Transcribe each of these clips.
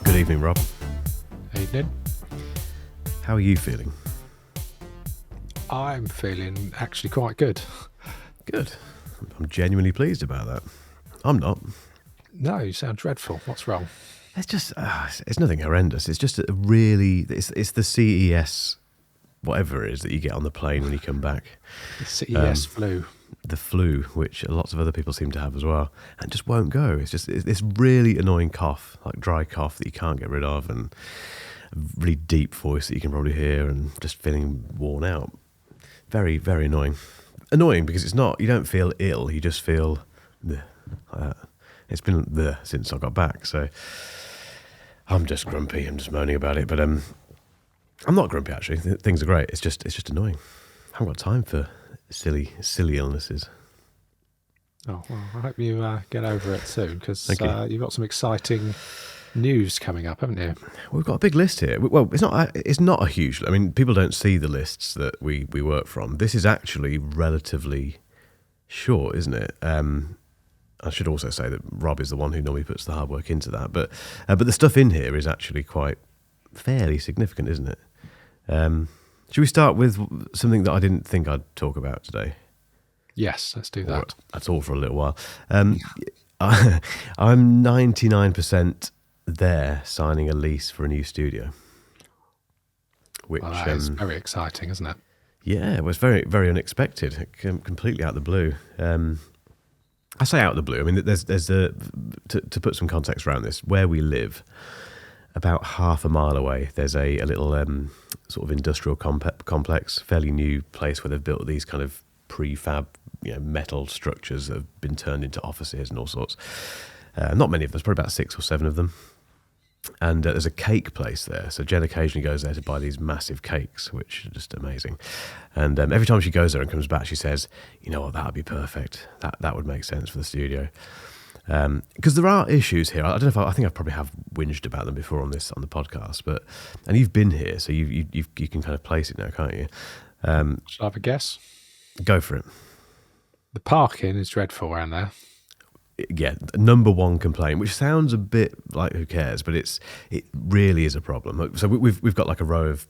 Good evening, Rob. Evening. How are you feeling? I'm feeling actually quite good. Good. I'm genuinely pleased about that. I'm not. No, you sound dreadful. What's wrong? It's just, it's nothing horrendous. It's just a really, it's the CES, whatever it is that you get on the plane when you come back. The CES flu. The flu, which lots of other people seem to have as well, and just won't go. It's just this really annoying cough, like dry cough that you can't get rid of, and a really deep voice that you can probably hear, and just feeling worn out. Very, very annoying. Annoying because it's not, you don't feel ill, you just feel like that. It's been since I got back, so I'm just grumpy. I'm just moaning about it, but I'm not grumpy actually. Things are great. It's just annoying. I haven't got time for silly illnesses. Oh, well, I hope you get over it soon, because you've got some exciting news coming up, haven't you? We've got a big list here. Well, it's not a huge. I mean, people don't see the lists that we work from. This is actually relatively short, isn't it? I should also say that Rob is the one who normally puts the hard work into that, but the stuff in here is actually quite fairly significant, isn't it? Should we start with something that I didn't think I'd talk about today? Yes, let's do that. That's all for a little while. I'm 99% there signing a lease for a new studio. Which that is very exciting, isn't it? Yeah, it was very, very unexpected, completely out of the blue. I say out of the blue. I mean, there's to put some context around this. Where we live, about half a mile away, there's a little sort of industrial complex, fairly new place where they've built these kind of prefab, metal structures that have been turned into offices and all sorts. Not many of them. There's probably about 6 or 7 of them. And there's a cake place there. So Jen occasionally goes there to buy these massive cakes, which are just amazing. And every time she goes there and comes back, she says, you know what, that would be perfect. That would make sense for the studio. Because there are issues here. I don't know if I think I probably have whinged about them before on the podcast, and you've been here, so you can kind of place it now, can't you? Should I have a guess? Go for it. The parking is dreadful around there. Yeah, number one complaint, which sounds a bit like who cares, but it really is a problem. So we've got like a row of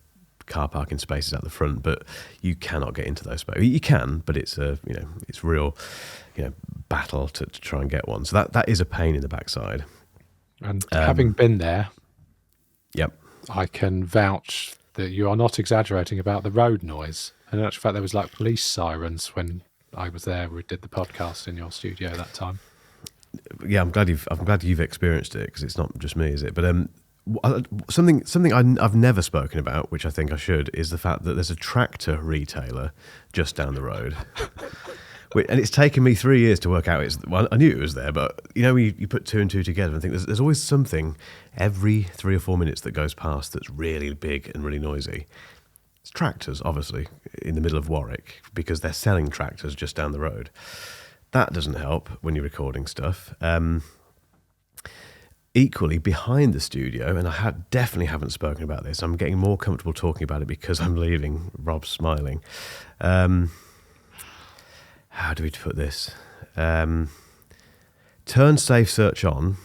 car parking spaces at the front, but you cannot get into those spaces. You can, but it's it's real battle to try and get one. So that is a pain in the backside. And having been there, yep, I can vouch that you are not exaggerating about the road noise. And in actual fact, there was like police sirens when I was there. We did the podcast in your studio that time. Yeah, I'm glad you've experienced it, because it's not just me, is it? But something I've never spoken about, which I think I should, is the fact that there's a tractor retailer just down the road. And it's taken me 3 years to work out. I knew it was there, but you put 2 and 2 together and think there's always something every 3 or 4 minutes that goes past that's really big and really noisy. It's tractors, obviously, in the middle of Warwick, because they're selling tractors just down the road. That doesn't help when you're recording stuff. Equally, behind the studio, and I definitely haven't spoken about this, I'm getting more comfortable talking about it because I'm leaving. Rob's smiling. How do we put this? Turn Safe Search on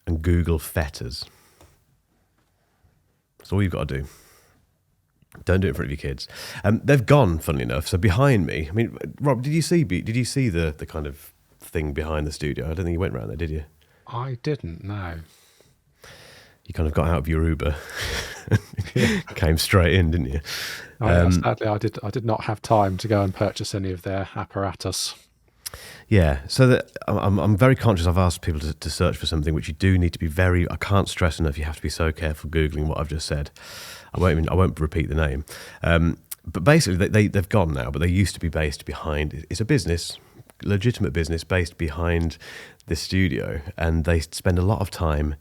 and Google fetters. That's all you've got to do. Don't do it in front of your kids. They've gone, funnily enough. So behind me, I mean, Rob, did you see the kind of thing behind the studio? I don't think you went around there, did you? I didn't, no. You kind of got out of your Uber, came straight in, didn't you? Sadly, I did not have time to go and purchase any of their apparatus. Yeah, so I'm very conscious. I've asked people to search for something, which you do need to be I can't stress enough. You have to be so careful Googling what I've just said. I won't repeat the name. But basically, they've gone now. But they used to be based behind. It's a business, legitimate business, based behind this studio, and they spend a lot of time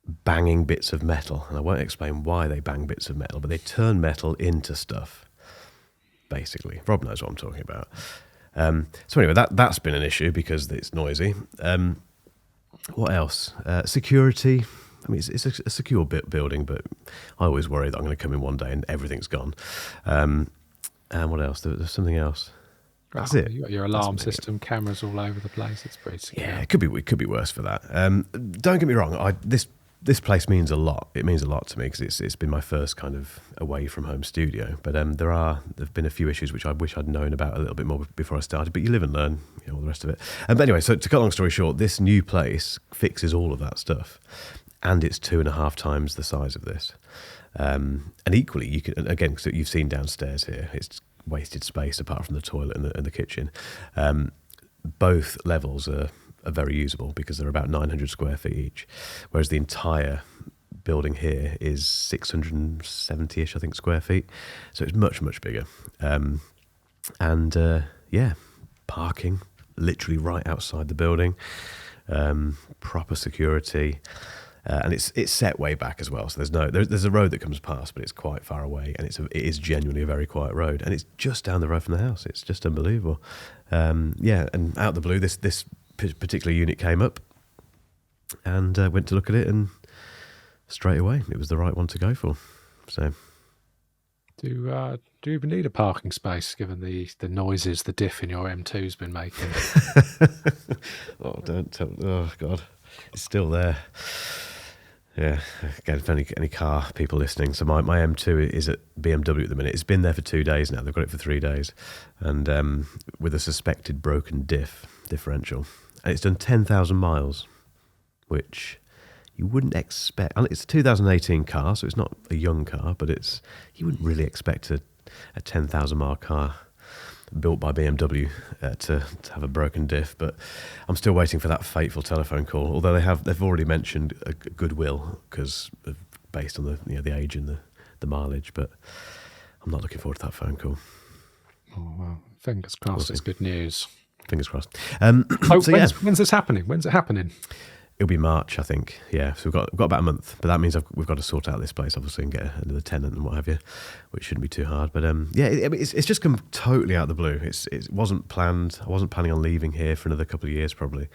banging bits of metal. And I won't explain why they bang bits of metal, but they turn metal into stuff. Basically, Rob knows what I'm talking about. So anyway, that's been an issue because it's noisy. What else? Security. I mean, it's a secure building, but I always worry that I'm going to come in one day and everything's gone. And what else? There's something else. That's it. You got your alarm system, cameras all over the place. It's pretty secure. Yeah, it could be worse for that. Don't get me wrong. This place means a lot. It means a lot to me because it's been my first kind of away from home studio. But there've been a few issues which I wish I'd known about a little bit more before I started. But you live and learn, all the rest of it. But anyway, so to cut a long story short, this new place fixes all of that stuff, and it's 2.5 times the size of this. And equally, you can again, so you've seen downstairs here. It's wasted space apart from the toilet and the kitchen. Both levels are very usable because they're about 900 square feet each, whereas the entire building here is 670-ish, I think, square feet. So it's much, much bigger. Parking literally right outside the building, proper security. And it's set way back as well, so there's a road that comes past, but it's quite far away, and it is genuinely a very quiet road, and it's just down the road from the house. It's just unbelievable. And out of the blue, this particular unit came up, and went to look at it, and straight away it was the right one to go for. So, do you even need a parking space given the noises the diff in your M2's been making? Oh, don't tell! Oh God, it's still there. Yeah, again, if any car people listening, so my M2 is at BMW at the minute. It's been there for 2 days now. They've got it for 3 days, and with a suspected broken differential, and it's done 10,000 miles, which you wouldn't expect. It's a 2018 car, so it's not a young car, but you wouldn't really expect a 10,000 mile car built by BMW to have a broken diff. But I'm still waiting for that fateful telephone call, although they've already mentioned a goodwill because based on the age and the mileage, but I'm not looking forward to that phone call. Oh well, fingers crossed. It's good news. Fingers crossed. When's this happening? When's it happening? It'll be March, I think. Yeah, so we've got about a month, but that means we've got to sort out this place, obviously, and get another tenant and what have you, which shouldn't be too hard. But it's just come totally out of the blue. It wasn't planned. I wasn't planning on leaving here for another couple of years, probably.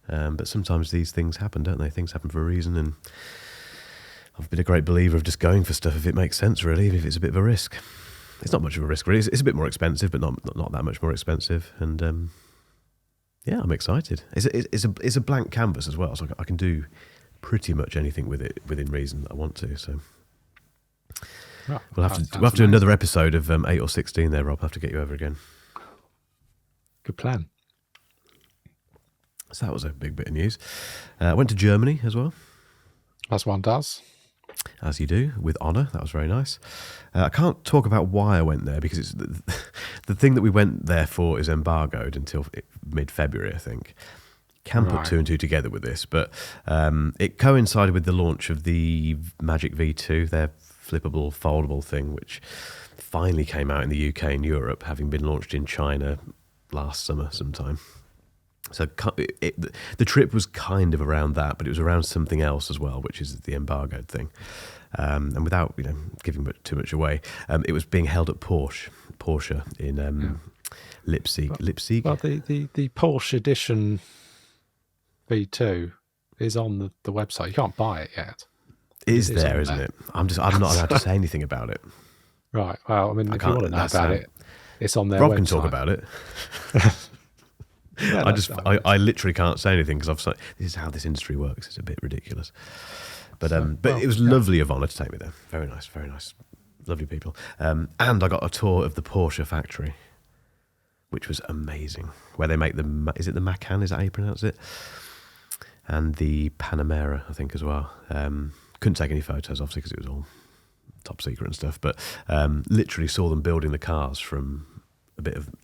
But sometimes these things happen, don't they? Things happen for a reason, and I've been a great believer of just going for stuff if it makes sense, really, even if it's a bit of a risk. It's not much of a risk, really. It's a bit more expensive, but not that much more expensive, and. Yeah, I'm excited. It's a blank canvas as well, so I can do pretty much anything with it within reason that I want to. So we'll have to do another episode of 8 or 16 there, Rob. I'll have to get you over again. Good plan. So that was a big bit of news. I went to Germany as well. As one does. As you do, with honour. That was very nice. I can't talk about why I went there because it's the thing that we went there for is embargoed until mid-February, I think. Can put two and two together with this, but it coincided with the launch of the Magic V2, their flippable, foldable thing, which finally came out in the UK and Europe, having been launched in China last summer sometime. So the trip was kind of around that, but it was around something else as well, which is the embargoed thing. And without giving too much away, it was being held at Porsche in Leipzig. Well, the Porsche edition V2 is on the website. You can't buy it yet. It is there, isn't it? I'm not allowed to say anything about it. Right. Well, I mean, if you want to know about it, it's on their Rob website. can talk about it. Yeah, I literally can't say anything because this is how this industry works. It's a bit ridiculous. But it was lovely of Honour to take me there. Very nice, lovely people. And I got a tour of the Porsche factory, which was amazing. Where they make is it the Macan? Is that how you pronounce it? And the Panamera, I think, as well. Couldn't take any photos, obviously, because it was all top secret and stuff. But literally saw them building the cars from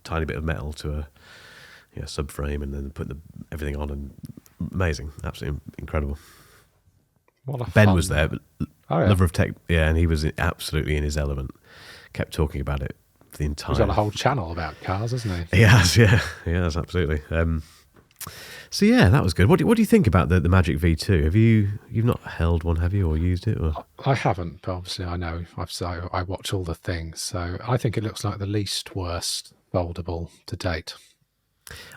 tiny bit of metal to a subframe, and then putting everything on, and amazing, absolutely incredible. Ben was there, lover of tech, and he was absolutely in his element. Kept talking about it for the entire. He's got a whole channel about cars, hasn't he? He has, absolutely. So yeah, that was good. What do you think about the Magic V2? You've not held one, have you, or used it? Or? I haven't, but obviously I know. I watch all the things, so I think it looks like the least worst foldable to date.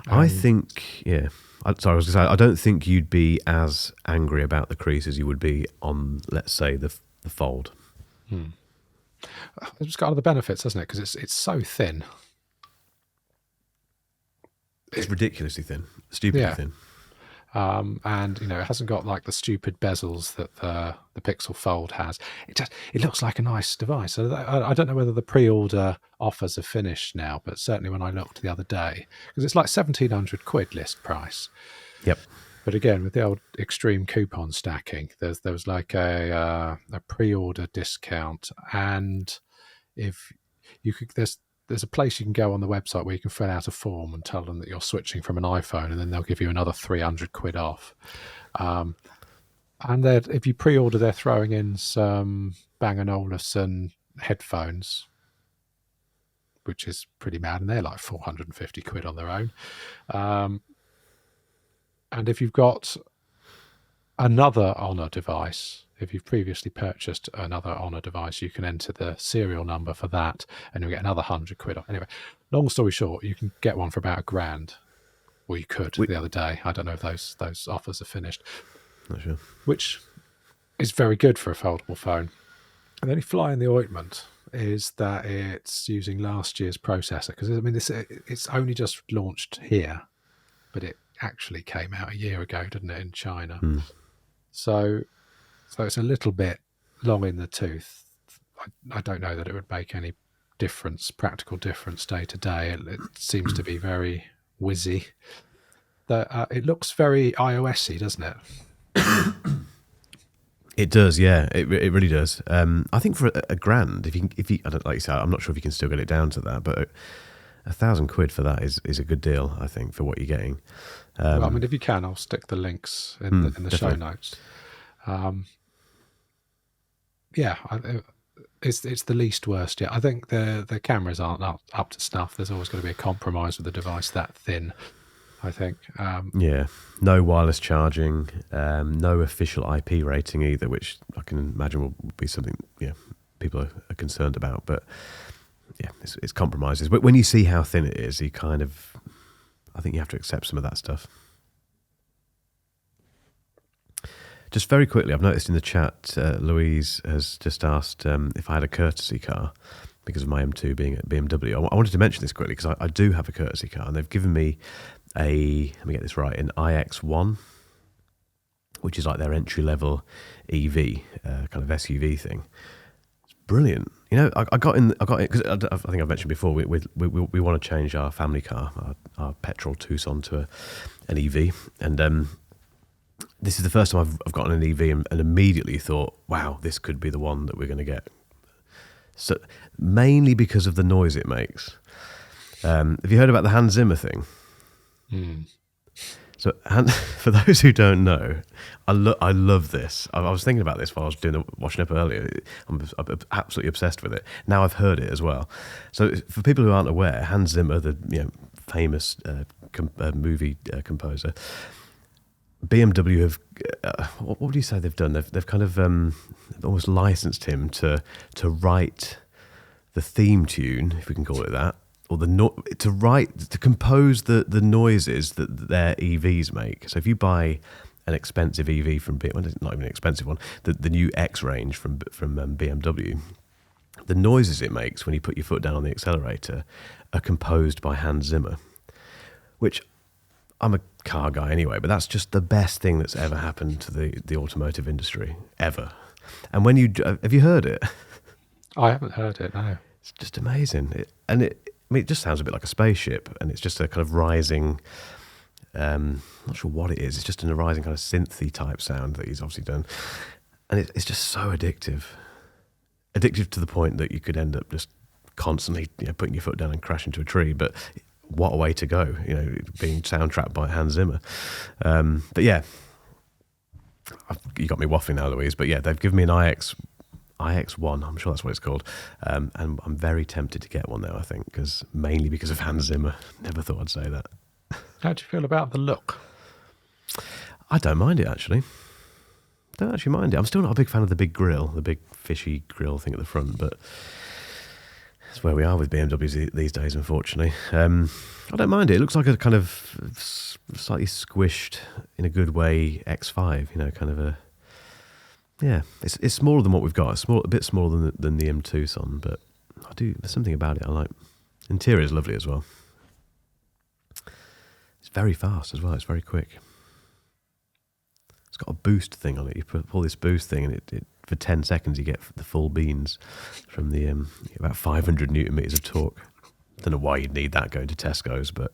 I think, yeah. I was going to say, I don't think you'd be as angry about the crease as you would be on, let's say, the fold. It's got other benefits, hasn't it? Because it's so thin. It's ridiculously thin, stupidly thin. And it hasn't got like the stupid bezels that the Pixel Fold has. It looks like a nice device. So I don't know whether the pre-order offers are finished now, but certainly when I looked the other day, because it's like £1,700 list price. Yep. But again, with the old extreme coupon stacking, there was like a pre-order discount, and if you could, there's a place you can go on the website where you can fill out a form and tell them that you're switching from an iPhone, and then they'll give you another £300 off. And if you pre-order, they're throwing in some Bang & Olufsen headphones, which is pretty mad, and they're like £450 on their own. And if you've got another Honor device, if you've previously purchased another Honor device, you can enter the serial number for that, and you'll get another £100 off. Anyway, long story short, you can get one for about £1,000. Well, you could the other day. I don't know if those offers are finished. Not sure. Which is very good for a foldable phone. And the only fly in the ointment is that it's using last year's processor, because I mean, it's only just launched here, but it actually came out a year ago, didn't it, in China? So it's a little bit long in the tooth. I don't know that it would make any practical difference day to day. It seems to be very whizzy. It looks very iOS-y, doesn't it? It does, yeah. It really does. I think for £1,000, if you, I don't, like you said, I'm not sure if you can still get it down to that, but £1,000 for that is a good deal, I think, for what you're getting. Well, I mean, if you can, I'll stick the links in the show notes. It's the least worst yet. I think the cameras aren't up to snuff. There's always going to be a compromise with a device that thin, I think. No wireless charging, no official IP rating either, which I can imagine will be something people are concerned about. But yeah, it's compromises. But when you see how thin it is, I think you have to accept some of that stuff. Just very quickly, I've noticed in the chat, Louise has just asked if I had a courtesy car because of my M2 being at BMW. I wanted to mention this quickly because I do have a courtesy car, and they've given me let me get this right, an iX1, which is like their entry-level EV, kind of SUV thing. It's brilliant. I got in because I think I've mentioned before, we want to change our family car, our petrol Tucson, to an EV, and this is the first time I've gotten an EV and immediately thought, wow, this could be the one that we're going to get. So mainly because of the noise it makes. Have you heard about the Hans Zimmer thing? So for those who don't know, I love this. I was thinking about this while I was washing up earlier. I'm absolutely obsessed with it. Now I've heard it as well. So for people who aren't aware, Hans Zimmer, the famous movie composer, BMW have what would you say they've done? They've kind of almost licensed him to write the theme tune, if we can call it that, or to compose the noises that their EVs make. So if you buy an expensive EV from not even an expensive one, the new X range from BMW, the noises it makes when you put your foot down on the accelerator are composed by Hans Zimmer, which I'm a car guy anyway, but that's just the best thing that's ever happened to the automotive industry, ever. And when have you heard it? I haven't heard it, no. It's just amazing. It just sounds a bit like a spaceship, and it's just a kind of rising, not sure what it is, it's just a rising kind of synthy type sound that he's obviously done. And it's just so addictive. Addictive to the point that you could end up just constantly putting your foot down and crash into a tree, but what a way to go, being soundtracked by Hans Zimmer. But yeah, you got me waffling now, Louise. But yeah, they've given me an iX1, I'm sure that's what it's called. And I'm very tempted to get one now, I think, mainly because of Hans Zimmer. Never thought I'd say that. How do you feel about the look? I don't mind it, actually. Don't actually mind it. I'm still not a big fan of the big grille, the big fishy grille thing at the front, but that's where we are with BMWs these days, unfortunately. I don't mind it. It looks like a kind of slightly squished, in a good way, X5, kind of a... Yeah, it's smaller than what we've got. It's a bit smaller than the M Tucson, but there's something about it I like. Interior is lovely as well. very fast as well. It's very quick. It's got a boost thing on it. You pull this boost thing, and it for 10 seconds you get the full beans from the about 500 newton meters of torque. Don't know why you'd need that going to Tesco's, but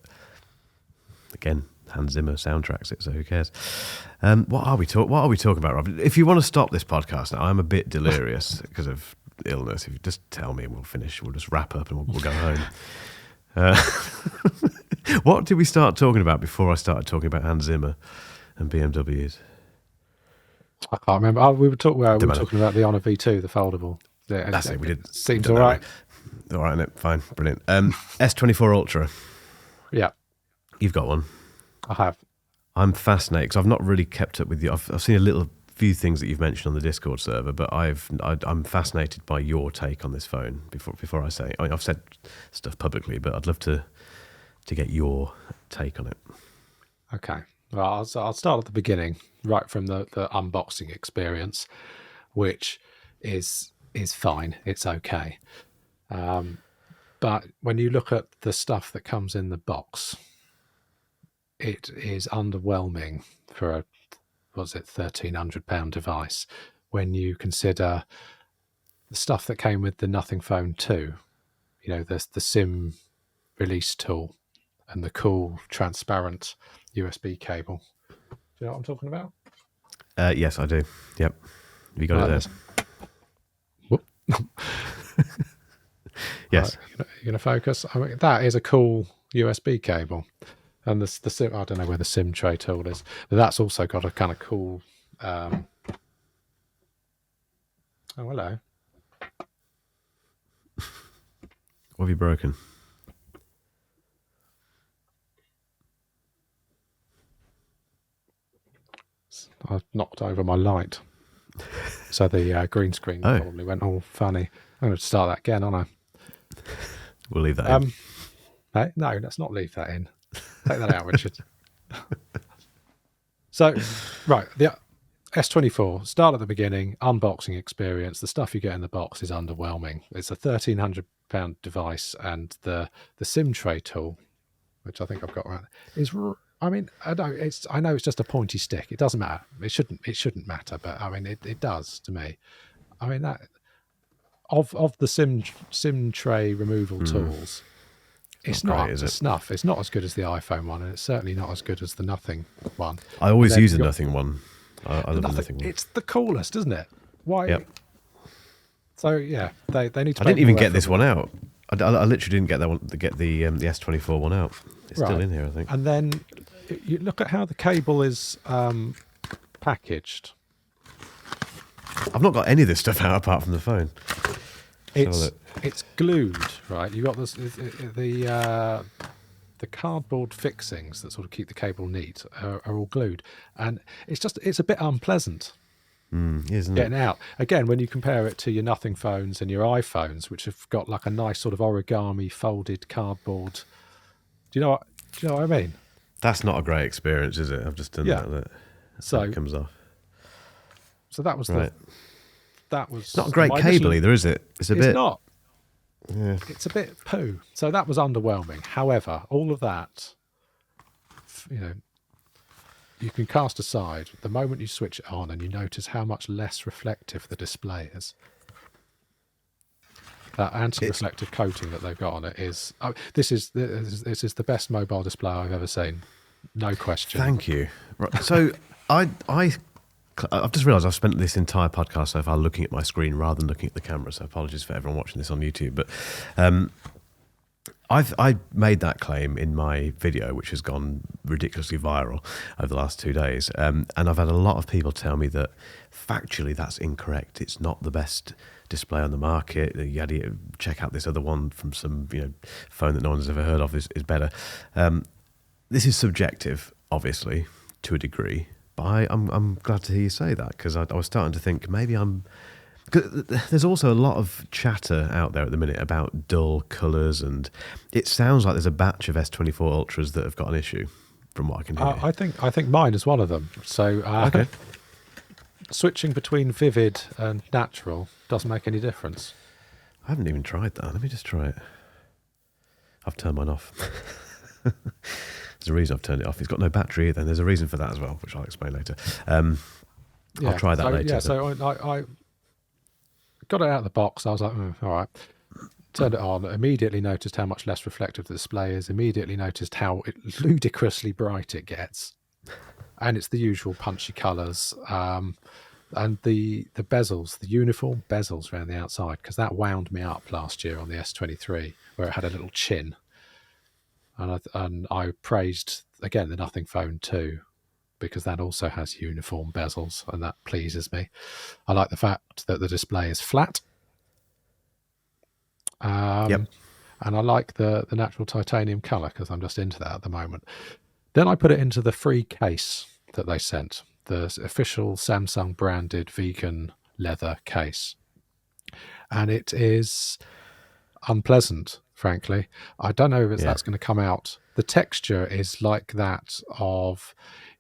again, Hans Zimmer soundtracks it, so who cares? What are we talking about, Rob? If you want to stop this podcast now, I'm a bit delirious because of illness. If you just tell me, and we'll finish. We'll just wrap up and we'll go home. What did we start talking about before I started talking about Hans Zimmer and BMWs? I can't remember. We were talking about the Honor V2, the foldable. That's it. We did. Seems all right. All right, isn't it? Fine, brilliant. S24 Ultra. Yeah, you've got one. I have. I'm fascinated because I've not really kept up with you. I've seen a few things that you've mentioned on the Discord server, but I'm fascinated by your take on this phone. Before I say, I've said stuff publicly, but I'd love to get your take on it. Okay. Well, I'll start at the beginning, right from the unboxing experience, which is fine. It's okay. But when you look at the stuff that comes in the box, it is underwhelming for a £1,300 device. When you consider the stuff that came with the Nothing Phone 2, the SIM release tool and the cool transparent USB cable. Do you know what I'm talking about? Yes, I do. Yep. You got it there. Whoop. Yes. You're going to focus? I mean, that is a cool USB cable. And the SIM, I don't know where the SIM tray tool is, but that's also got a kind of cool... Oh, hello. What have you broken? I've knocked over my light. So the green screen probably went all funny. I'm going to start that again, aren't I? We'll leave that in. No, let's not leave that in. Take that out, Richard. So, right, the S24, start at the beginning, unboxing experience. The stuff you get in the box is underwhelming. It's a £1,300 device, and the SIM tray tool, which I think I've got around, is... I mean, I know it's just a pointy stick. It doesn't matter. It shouldn't matter, but I mean, it does to me. I mean, that of the SIM tray removal tools, it's not up to snuff. It's not as good as the iPhone one, and it's certainly not as good as the Nothing one. I always use the Nothing one. I love the Nothing one. It's the coolest, isn't it? Why? Yep. So yeah, they need to. I didn't even get this one out. I literally didn't get that one. Get the S24 one out. It's still in here, I think. And then you look at how the cable is packaged. I've not got any of this stuff out apart from the phone. It's glued, right? You got this the cardboard fixings that sort of keep the cable neat are all glued, and it's a bit unpleasant. Isn't getting it? Out again when you compare it to your Nothing phones and your iPhones, which have got like a nice sort of origami folded cardboard. Do you know what I mean? That's not a great experience, is it? I've just done that. So it comes off. So that was right. That was it's not a great cable either, is it? It's not. Yeah. It's a bit poo. So that was underwhelming. However, all of that, you can cast aside the moment you switch it on, and you notice how much less reflective the display is. That anti-reflective coating that they've got on it is. This is the best mobile display I've ever seen, no question. Thank you. Right. So I've just realised I've spent this entire podcast so far looking at my screen rather than looking at the camera. So apologies for everyone watching this on YouTube, but I made that claim in my video, which has gone ridiculously viral over the last 2 days, and I've had a lot of people tell me that factually that's incorrect. It's not the best display on the market. Check out this other one from some phone that no one's ever heard of is better. This is subjective, obviously, to a degree, but I'm glad to hear you say that, because I was starting to think maybe there's also a lot of chatter out there at the minute about dull colours, and it sounds like there's a batch of S24 Ultras that have got an issue, from what I can hear. I think mine is one of them. So okay. Switching between vivid and natural doesn't make any difference. I haven't even tried that. Let me just try it. I've turned mine off. There's a reason I've turned it off. It's got no battery, then there's a reason for that as well, which I'll explain later. I'll try that later. Yeah, so I got it out of the box. I was like, all right. Turned it on, immediately noticed how much less reflective the display is, immediately noticed how ludicrously bright it gets. And it's the usual punchy colours. And the bezels, the uniform bezels around the outside, because that wound me up last year on the S23, where it had a little chin. And I praised, again, the Nothing Phone 2, because that also has uniform bezels, and that pleases me. I like the fact that the display is flat. And I like the natural titanium colour, because I'm just into that at the moment. Then I put it into the free case that they sent, the official Samsung branded vegan leather case. And it is unpleasant, frankly. I don't know if that's going to come out. The texture is like that of,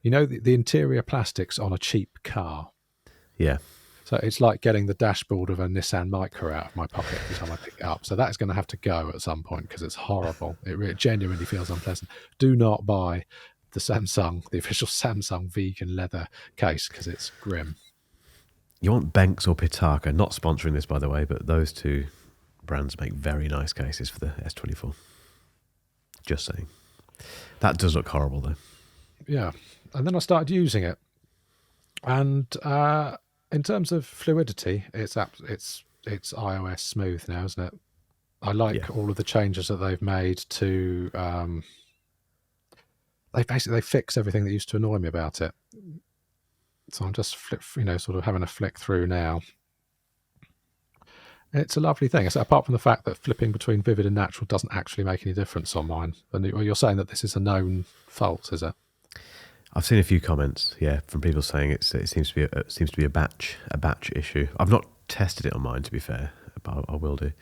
the interior plastics on a cheap car. Yeah. So it's like getting the dashboard of a Nissan Micra out of my pocket every time I pick it up. So that is going to have to go at some point, because it's horrible. It genuinely feels unpleasant. Do not buy the official Samsung vegan leather case, because it's grim. You want Banks or Pitaka, not sponsoring this, by the way, but those two brands make very nice cases for the S24. Just saying. That does look horrible, though. Yeah. And then I started using it. And in terms of fluidity, it's iOS smooth now, isn't it? I like all of the changes that they've made to... they fix everything that used to annoy me about it. So I'm just sort of having a flick through now. It's a lovely thing. So apart from the fact that flipping between vivid and natural doesn't actually make any difference on mine. And you're saying that this is a known fault, is it? I've seen a few comments, from people saying it seems to be a batch issue. I've not tested it on mine, to be fair, but I will do.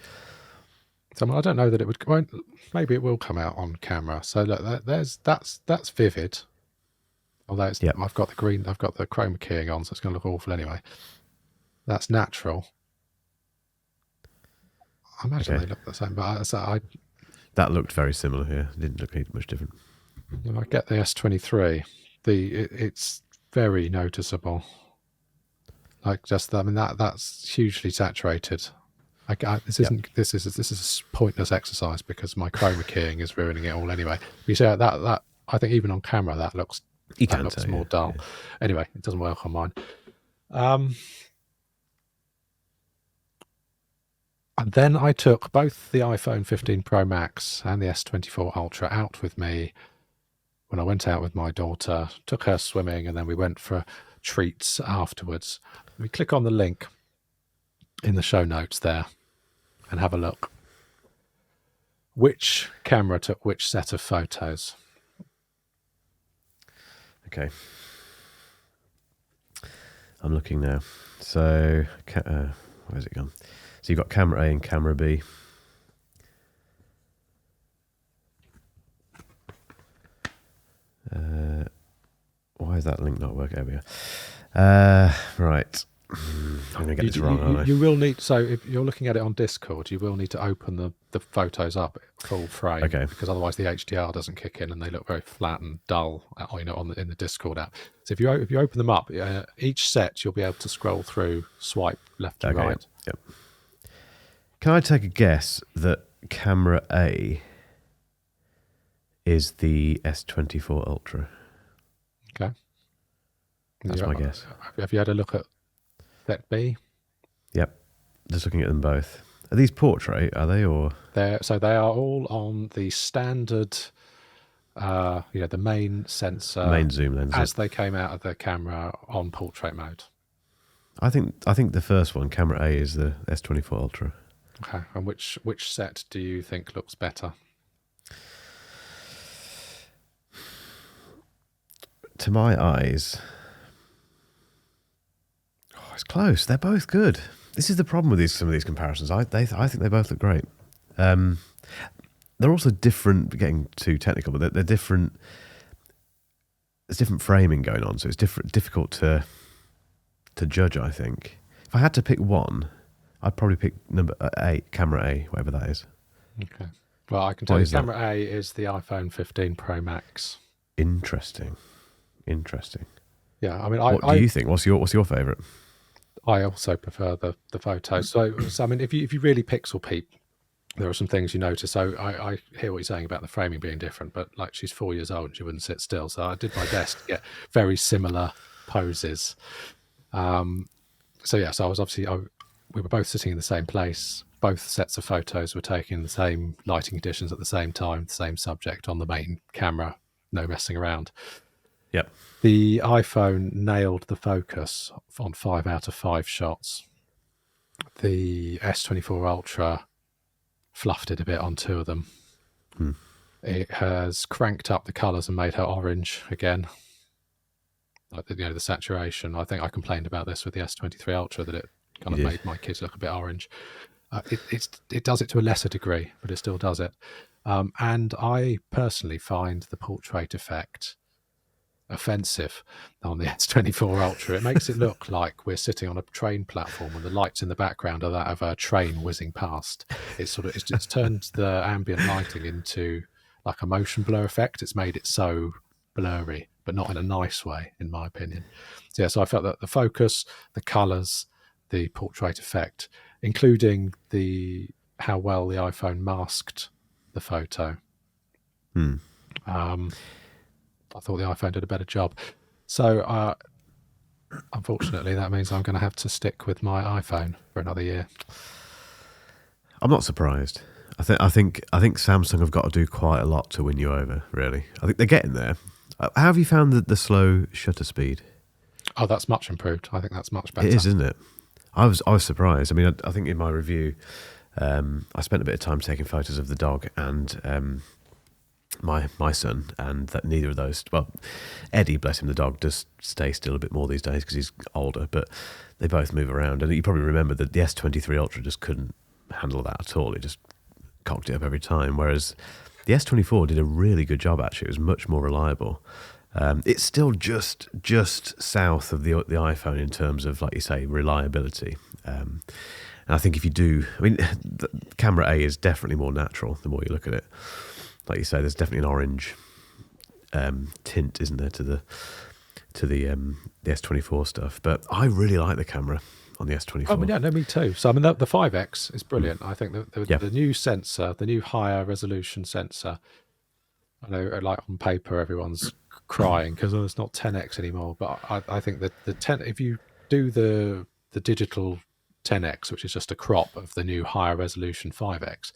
So I don't know that it would. Maybe it will come out on camera. So look, that's vivid. Although I've got the green, I've got the chroma keying on, so it's going to look awful anyway. That's natural. I imagine they look the same, but that looked very similar here. It didn't look much different. When I get the S23, it's very noticeable. Like that's hugely saturated. This is a pointless exercise, because my chroma keying is ruining it all anyway. You see that I think even on camera that looks more dull. Yeah. Anyway, it doesn't work on mine. And then I took both the iPhone 15 Pro Max and the S24 Ultra out with me when I went out with my daughter, took her swimming, and then we went for treats afterwards. We click on the link in the show notes there and have a look. Which camera took which set of photos? Okay. I'm looking now. So, where's it gone? So you've got camera A and camera B. Why is that link not working? There we go. Right. I'm going to get this wrong, aren't I? You will need, so if you're looking at it on Discord, you will need to open the photos up full frame. Okay. Because otherwise the HDR doesn't kick in and they look very in the Discord app. So if you open them up, each set you'll be able to scroll through, swipe left and right. Yep. Can I take a guess that camera A is the S24 Ultra? Okay. That's my guess. Have you had a look at set B? Yep. Just looking at them both. Are these portrait, are they, or? They are all on the standard, the main sensor. Main zoom lens. As they came out of the camera on portrait mode. I think the first one, camera A, is the S24 Ultra. Okay. And which set do you think looks better? To my eyes, it's close. They're both good. This is the problem with some of these comparisons. I think they both look great. They're also different. Getting too technical, but they're different. There's different framing going on, so it's difficult to judge. I think if I had to pick one, I'd probably pick number 8, camera A, whatever that is. Okay. Well, I can tell you, camera A is the iPhone 15 Pro Max. Interesting. Yeah, I mean, What do you think? What's your favourite? I also prefer the photos. So I mean, if you really pixel peep, there are some things you notice. So I hear what you're saying about the framing being different, but like she's 4 years old and she wouldn't sit still. So I did my best to get very similar poses. So yeah, so I was we were both sitting in the same place. Both sets of photos were taken in the same lighting conditions at the same time, the same subject on the main camera, no messing around. Yep. The iPhone nailed the focus on 5 out of 5 shots. The S24 Ultra fluffed it a bit on 2 of them. It has cranked up the colours and made her orange again. Like the saturation. I think I complained about this with the S23 Ultra, that it kind of made my kids look a bit orange. It does it to a lesser degree, but it still does it. And I personally find the portrait effect offensive on the S24 Ultra. It makes it look like we're sitting on a train platform and the lights in the background are that of a train whizzing past. It's turned the ambient lighting into like a motion blur effect. It's made it so blurry, but not in a nice way, in my opinion. So yeah, so I felt that the focus, the colours, the portrait effect, including how well the iPhone masked the photo. I thought the iPhone did a better job. So unfortunately, that means I'm going to have to stick with my iPhone for another year. I'm not surprised. I think Samsung have got to do quite a lot to win you over, really. I think they're getting there. How have you found the slow shutter speed? Oh, that's much improved. I think that's much better. It is, isn't it? I was surprised. I mean, I think in my review, I spent a bit of time taking photos of the dog and my son, and that neither of those. Well, Eddie, bless him, the dog does stay still a bit more these days because he's older, but they both move around. And you probably remember that the S23 Ultra just couldn't handle that at all. It just cocked it up every time. Whereas the S24 did a really good job. Actually, it was much more reliable. It's still just south of the iPhone in terms of, like you say, reliability. And I think if you do, I mean, the camera A is definitely more natural the more you look at it. Like you say, there's definitely an orange tint, isn't there, to the S24 stuff. But I really like the camera on the S24. Oh, yeah, no, me too. So I mean, the 5X is brilliant. I think the new sensor, the new higher resolution sensor. I know, like on paper, everyone's crying because it's not 10X anymore. But I think that if you do the digital 10X, which is just a crop of the new higher resolution 5X,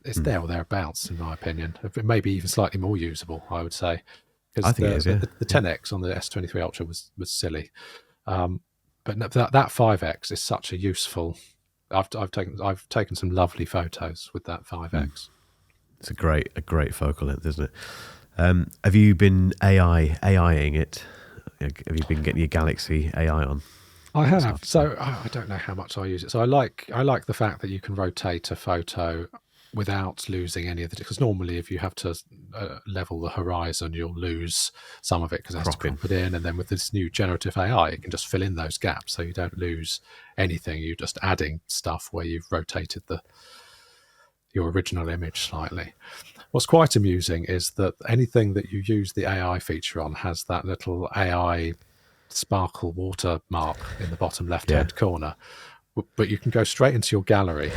it's there or thereabouts, in my opinion. Maybe even slightly more usable, I would say. I think it is, yeah. The 10X on the S23 Ultra was silly, but that 5X is such a useful. I've taken some lovely photos with that 5X. It's a great focal length, isn't it? Have you been AIing it? Have you been getting your Galaxy AI on? I have. So I don't know how much I use it. So I like the fact that you can rotate a photo without losing any of the, because normally if you have to level the horizon, you'll lose some of it because it has to be put in. And then with this new generative AI, it can just fill in those gaps, so you don't lose anything. You're just adding stuff where you've rotated your original image slightly. What's quite amusing is that anything that you use the AI feature on has that little AI sparkle watermark in the bottom left-hand corner, but you can go straight into your gallery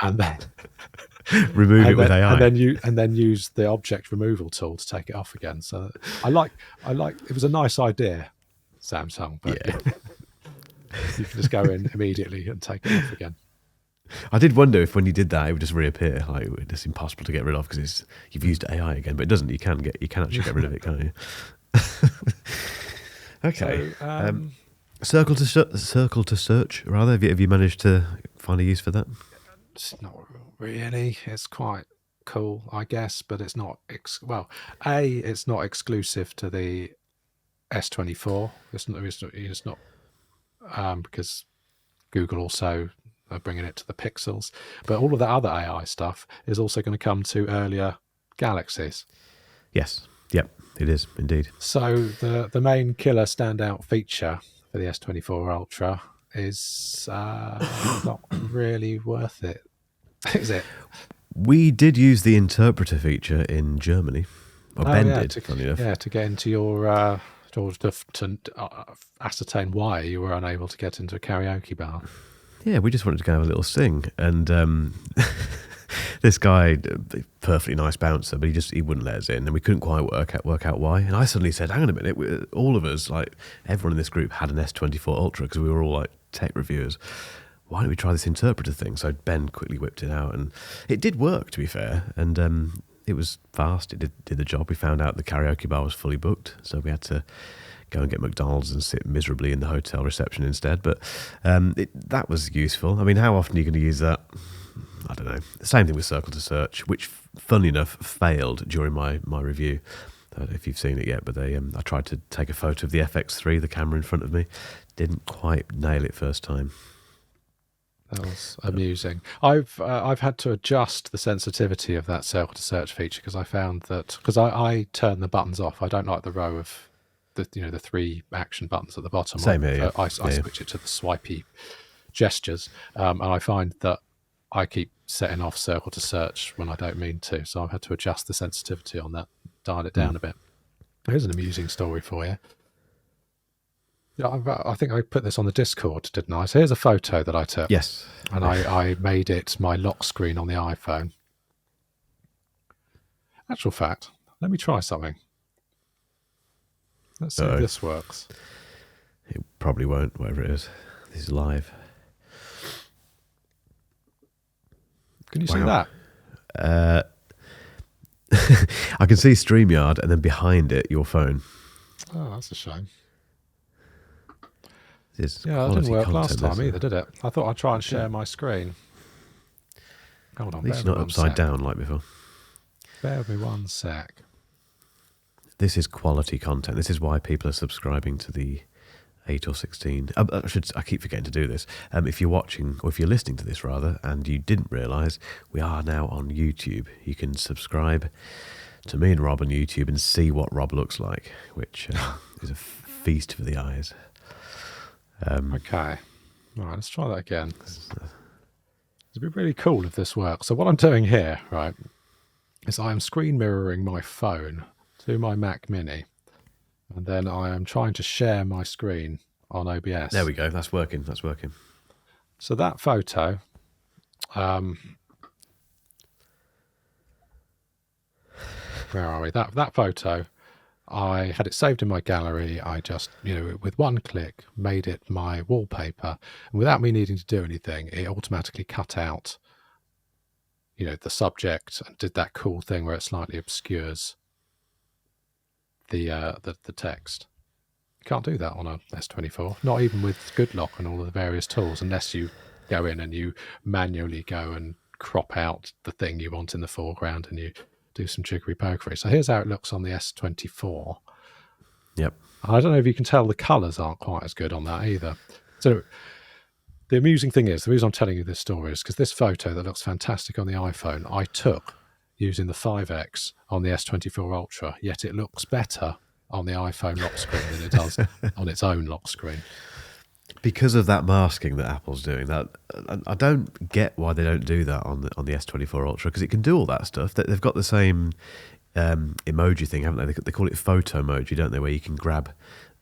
and then remove it with AI, and then use the object removal tool to take it off again. So I like it was a nice idea, Samsung, but you can just go in immediately and take it off again. I did wonder if when you did that, it would just reappear. Like, it's impossible to get rid of because you've used AI again, but it doesn't. You can actually get rid of it, can't you? Okay. So, circle to search, rather. Have you managed to find a use for that? It's not really. It's quite cool, I guess, but it's not. It's not exclusive to the S24. It's not because Google also are bringing it to the Pixels, but all of the other AI stuff is also going to come to earlier Galaxies. Yes. Yep. It is indeed. So the main killer standout feature for the S24 Ultra is not really worth it, is it? We did use the interpreter feature in Germany. Or Ben yeah, did, funny enough. Yeah, to get into your or to ascertain why you were unable to get into a karaoke bar. Yeah, we just wanted to go have a little sing, and this guy, perfectly nice bouncer, but he wouldn't let us in, and we couldn't quite work out why. And I suddenly said, "Hang on a minute, all of us, like everyone in this group, had an S24 Ultra because we were all like tech reviewers. Why don't we try this interpreter thing?" So Ben quickly whipped it out, and it did work, to be fair, and it was fast. It did the job. We found out the karaoke bar was fully booked, so we had to go and get McDonald's and sit miserably in the hotel reception instead. But that was useful. I mean, how often are you going to use that? I don't know. Same thing with Circle to Search, which, funnily enough, failed during my review. I don't know if you've seen it yet, but I tried to take a photo of the FX3, the camera in front of me. Didn't quite nail it first time. That was amusing. I've had to adjust the sensitivity of that Circle to Search feature because I found that I turn the buttons off. I don't like the row of the 3 action buttons at the bottom. Same here. Yeah. I switch it to the swipey gestures, and I find that I keep setting off Circle to Search when I don't mean to. So I've had to adjust the sensitivity on that, dial it down a bit. Here's an amusing story for you. I think I put this on the Discord, didn't I? So here's a photo that I took. Yes. And I made it my lock screen on the iPhone. Actual fact, let me try something. Let's see if this works. It probably won't, whatever it is. This is live. Can you see that? I can see StreamYard, and then behind it, your phone. Oh, that's a shame. Yeah, that didn't work last time either, did it? I thought I'd try and share my screen. Hold on. At least it's not upside down like before. Bear with me one sec. This is quality content. This is why people are subscribing to the 8 or 16. I keep forgetting to do this. If you're watching, or if you're listening to this rather, and you didn't realise, we are now on YouTube. You can subscribe to me and Rob on YouTube and see what Rob looks like, which is a feast for the eyes. Okay. All right, let's try that again. It'd be really cool if this works. So what I'm doing here, right, is I am screen mirroring my phone to my Mac Mini, and then I am trying to share my screen on OBS. There we go. That's working. So that photo, where are we? That photo, I had it saved in my gallery. I just, with one click, made it my wallpaper. And without me needing to do anything, it automatically cut out, the subject and did that cool thing where it slightly obscures the text. You can't do that on a S24, not even with GoodLock and all of the various tools, unless you go in and you manually go and crop out the thing you want in the foreground and you do some jiggery pokery. So here's how it looks on the S24. Yep. I don't know if you can tell the colours aren't quite as good on that either. So the amusing thing is, the reason I'm telling you this story is because this photo that looks fantastic on the iPhone, I took using the 5X on the S24 Ultra, yet it looks better on the iPhone lock screen than it does on its own lock screen. Because of that masking that Apple's doing, that I don't get why they don't do that on the S24 Ultra, because it can do all that stuff. They've got the same emoji thing, haven't they? They call it photo emoji, don't they? Where you can grab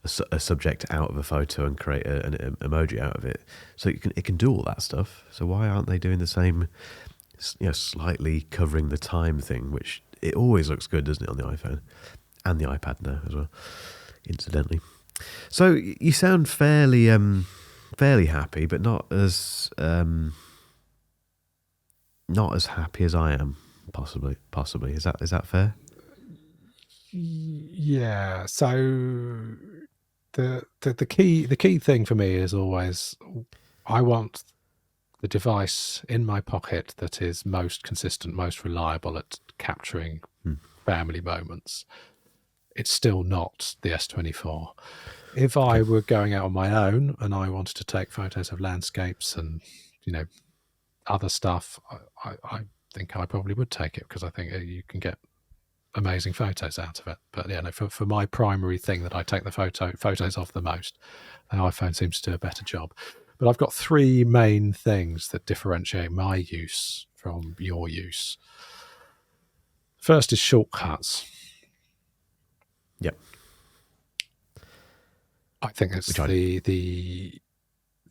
a subject out of a photo and create an emoji out of it. So it can do all that stuff. So why aren't they doing the same, slightly covering the time thing, which it always looks good, doesn't it, on the iPhone and the iPad now as well, incidentally. So you sound fairly happy, but not as happy as I am. Possibly. Is that fair? Yeah. So the key thing for me is always, I want the device in my pocket that is most consistent, most reliable at capturing family moments. It's still not the S24. If I were going out on my own and I wanted to take photos of landscapes and, other stuff, I think I probably would take it, because I think you can get amazing photos out of it. But yeah, no, for my primary thing that I take the photos of the most, the iPhone seems to do a better job. But I've got 3 main things that differentiate my use from your use. First is shortcuts. Yep. I think it's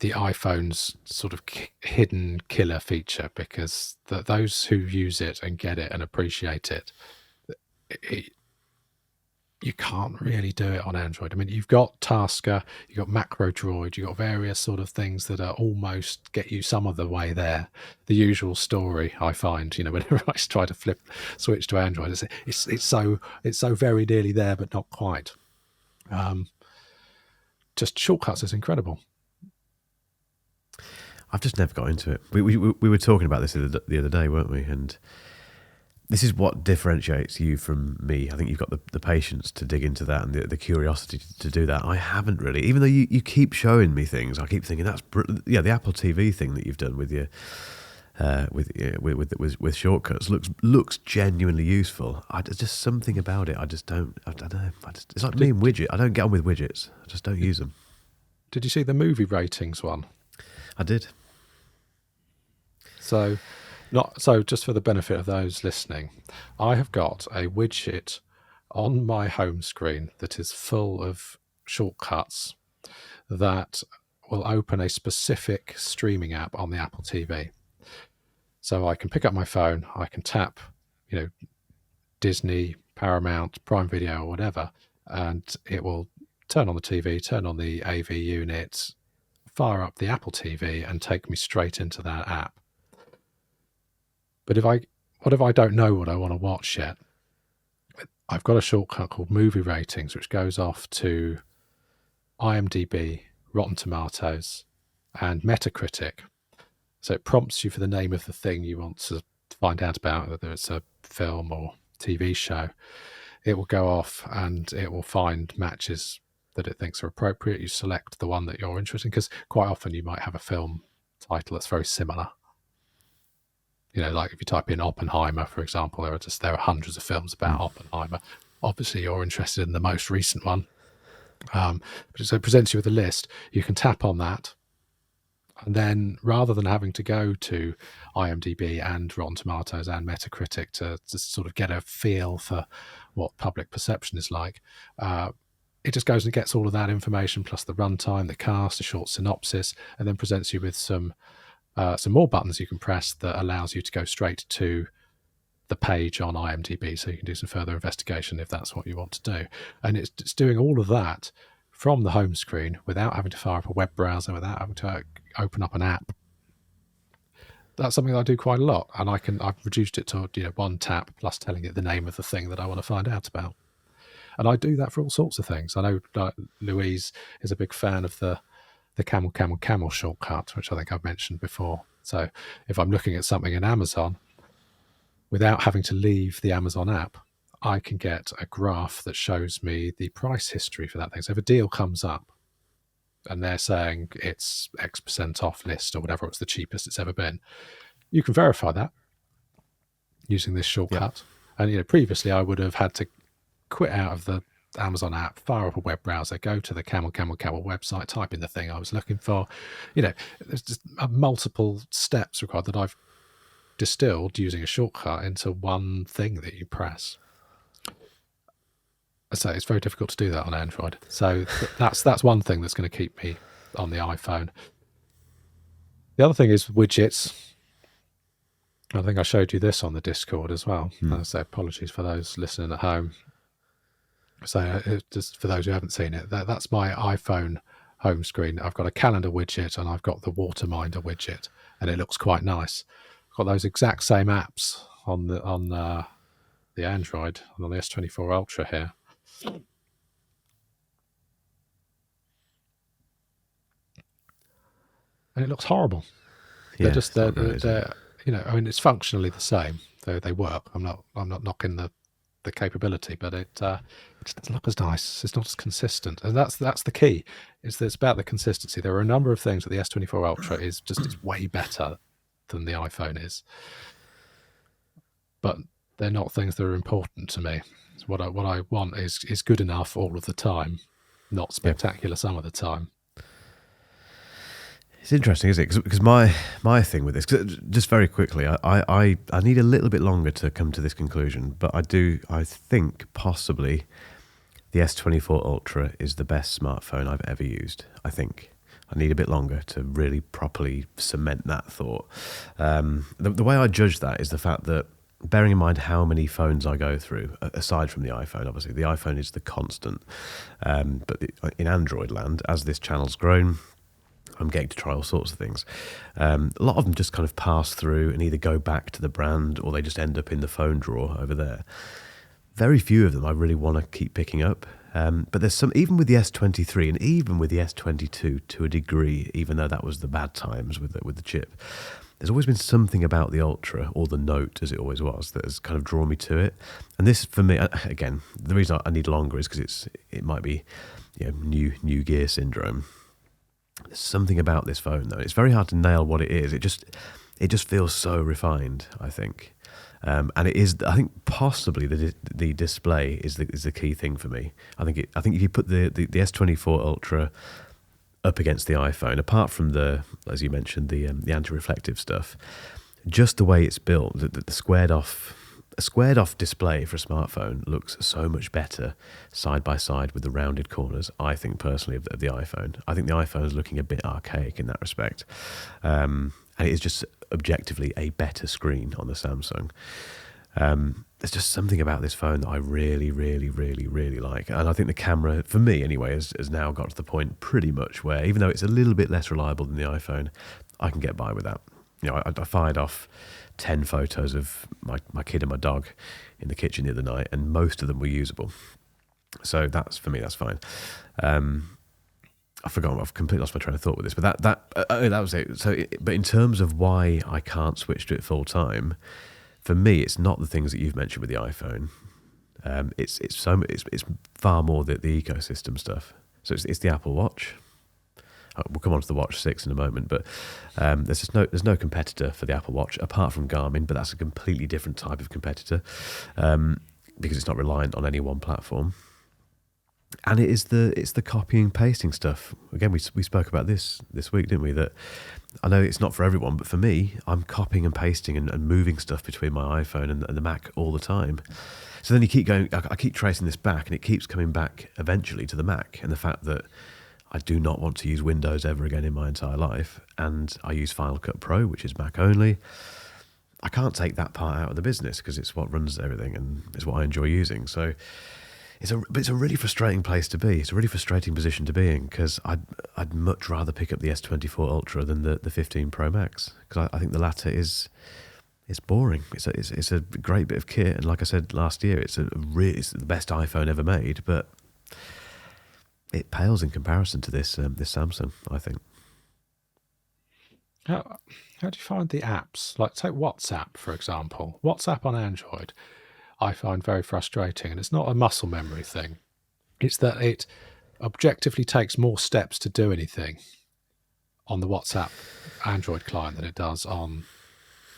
the iPhone's sort of hidden killer feature, because those who use it and get it and appreciate it, you can't really do it on Android. I mean, you've got Tasker, you've got Macro Droid, you've got various sort of things that are almost get you some of the way there. The usual story I find, whenever I try to switch to Android, it's so very nearly there, but not quite. Just shortcuts is incredible. I've just never got into it. We were talking about this the other day, weren't we? And this is what differentiates you from me. I think you've got the patience to dig into that and the curiosity to do that. I haven't really. Even though you keep showing me things, I keep thinking that's the Apple TV thing that you've done with your with shortcuts looks genuinely useful. There's just something about it. I don't know. It's like me and widget. I don't get on with widgets. I just don't use them. Did you see the movie ratings one? I did. So just for the benefit of those listening, I have got a widget on my home screen that is full of shortcuts that will open a specific streaming app on the Apple TV. So I can pick up my phone, I can tap, Disney, Paramount, Prime Video, or whatever, and it will turn on the TV, turn on the AV unit, fire up the Apple TV, and take me straight into that app. But what if I don't know what I want to watch yet? I've got a shortcut called Movie Ratings, which goes off to IMDb, Rotten Tomatoes, and Metacritic. So it prompts you for the name of the thing you want to find out about, whether it's a film or TV show. It will go off and it will find matches that it thinks are appropriate. You select the one that you're interested in, because quite often you might have a film title that's very similar. Like if you type in Oppenheimer, for example, there are hundreds of films about Oppenheimer. Obviously, you're interested in the most recent one. But so it presents you with a list. You can tap on that. And then rather than having to go to IMDb and Rotten Tomatoes and Metacritic to sort of get a feel for what public perception is like, it just goes and gets all of that information, plus the runtime, the cast, a short synopsis, and then presents you with some more buttons you can press that allows you to go straight to the page on IMDb, so you can do some further investigation if that's what you want to do. And it's doing all of that from the home screen without having to fire up a web browser, without having to open up an app. That's something that I do quite a lot, and I've reduced it to one tap plus telling it the name of the thing that I want to find out about. And I do that for all sorts of things. I know Louise is a big fan of the camel shortcut, which I think I've mentioned before. So if I'm looking at something in Amazon, without having to leave the Amazon app, I can get a graph that shows me the price history for that thing. So if a deal comes up and they're saying it's X% off list or whatever, it's the cheapest it's ever been, you can verify that using this shortcut. Yeah. And previously I would have had to quit out of the Amazon app, fire up a web browser, go to the camel website, type in the thing I was looking for. There's just multiple steps required that I've distilled using a shortcut into one thing that you press. So it's very difficult to do that on Android. So that's one thing that's going to keep me on the iPhone. The other thing is widgets. I think I showed you this on the Discord as well. So apologies for those listening at home. So just for those who haven't seen it, that's my iPhone home screen. I've got a calendar widget and I've got the waterminder widget, and it looks quite nice. I've got those exact same apps on the Android and on the S24 Ultra here. And it looks horrible. Yeah, they're I mean, it's functionally the same. They work. I'm not knocking the capability, but it doesn't look as nice. It's not as consistent, and that's the key. It's about the consistency. There are a number of things that the S24 Ultra is way better than the iPhone is, but they're not things that are important to me. So what I want is good enough all of the time, not spectacular some of the time. It's interesting, isn't it? Because my thing with this, just very quickly, I need a little bit longer to come to this conclusion, but I think possibly the S24 Ultra is the best smartphone I've ever used, I think. I need a bit longer to really properly cement that thought. The way I judge that is the fact that, bearing in mind how many phones I go through, aside from the iPhone, obviously, the iPhone is the constant. But in Android land, as this channel's grown, I'm getting to try all sorts of things. A lot of them just kind of pass through and either go back to the brand or they just end up in the phone drawer over there. Very few of them I really want to keep picking up. But there's some, even with the S23 and even with the S22 to a degree, even though that was the bad times with the chip, there's always been something about the Ultra, or the Note as it always was, that has kind of drawn me to it. And this, for me, again, the reason I need longer is because it might be new gear syndrome. There's something about this phone, though. It's very hard to nail what it is. It just feels so refined, I think. And it is. I think possibly the display is the key thing for me. I think if you put the S24 Ultra up against the iPhone, apart from as you mentioned, the anti-reflective stuff, just the way it's built, the squared off display for a smartphone looks so much better side by side with the rounded corners, I think personally, of the iPhone. I think the iPhone is looking a bit archaic in that respect. And it is just objectively a better screen on the Samsung. There's just something about this phone that I really, really, really, really like. And I think the camera, for me anyway, has now got to the point pretty much where, even though it's a little bit less reliable than the iPhone, I can get by with that. I fired off 10 photos of my kid and my dog in the kitchen the other night, and most of them were usable. So for me, that's fine. I've completely lost my train of thought with this, but that was it. So, but in terms of why I can't switch to it full time, for me, it's not the things that you've mentioned with the iPhone. It's far more the ecosystem stuff. So it's the Apple Watch. We'll come on to the Watch 6 in a moment, but there's no competitor for the Apple Watch apart from Garmin, but that's a completely different type of competitor because it's not reliant on any one platform. And it's the copying pasting stuff. Again, we spoke about this week, didn't we? That I know it's not for everyone, but for me, I'm copying and pasting and moving stuff between my iPhone and the Mac all the time. So then you keep going. I keep tracing this back, and it keeps coming back eventually to the Mac, and the fact that I do not want to use Windows ever again in my entire life, and I use Final Cut Pro, which is Mac only. I can't take that part out of the business because it's what runs everything and it's what I enjoy using. So it's a really frustrating place to be. It's a really frustrating position to be in because I'd much rather pick up the S24 Ultra than the 15 Pro Max, because I think the latter is boring. It's a great bit of kit, and like I said last year, it's the best iPhone ever made, but it pales in comparison to this Samsung, I think. How do you find the apps? Like, take WhatsApp, for example. WhatsApp on Android, I find very frustrating, and it's not a muscle memory thing. It's that it objectively takes more steps to do anything on the WhatsApp Android client than it does on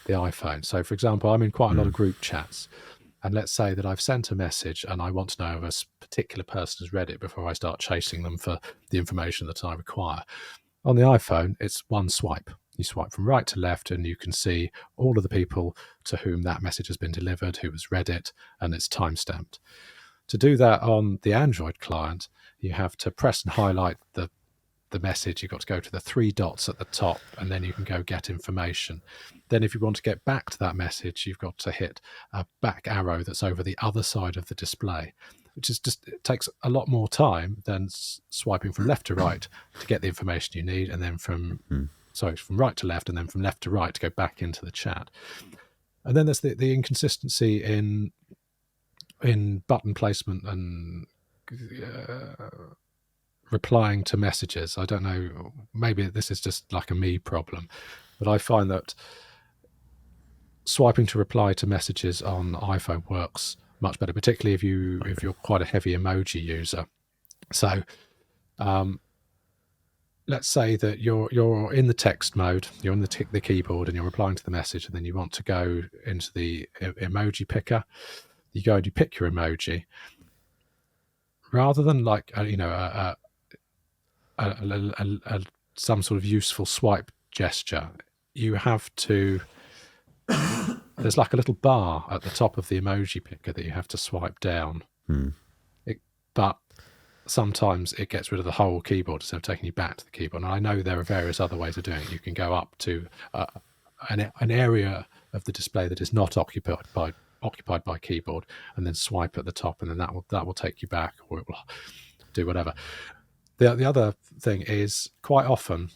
the iPhone. So, for example, I'm in quite a lot of group chats, and let's say that I've sent a message and I want to know if a particular person has read it before I start chasing them for the information that I require. On the iPhone, it's one swipe. You swipe from right to left and you can see all of the people to whom that message has been delivered, who has read it, and it's time-stamped. To do that on the Android client, you have to press and highlight the message. You've got to go to the three dots at the top, and then you can go get information. Then if you want to get back to that message, you've got to hit a back arrow that's over the other side of the display, which is it takes a lot more time than swiping from left to right to get the information you need, and then from right to left, and then from left to right to go back into the chat. And then there's the inconsistency in button placement and replying to messages. I don't know, maybe this is just like a me problem, but I find that swiping to reply to messages on iPhone works much better, particularly if you're quite a heavy emoji user. So let's say that you're in the text mode, you're on the keyboard and you're replying to the message, and then you want to go into the emoji picker. You go and you pick your emoji, rather than like some sort of useful swipe gesture. You have to there's like a little bar at the top of the emoji picker that you have to swipe down. but sometimes it gets rid of the whole keyboard instead of taking you back to the keyboard. And I know there are various other ways of doing it. You can go up to an area of the display that is not occupied by keyboard, and then swipe at the top, and then that will take you back, or it will do whatever. The other thing is, quite often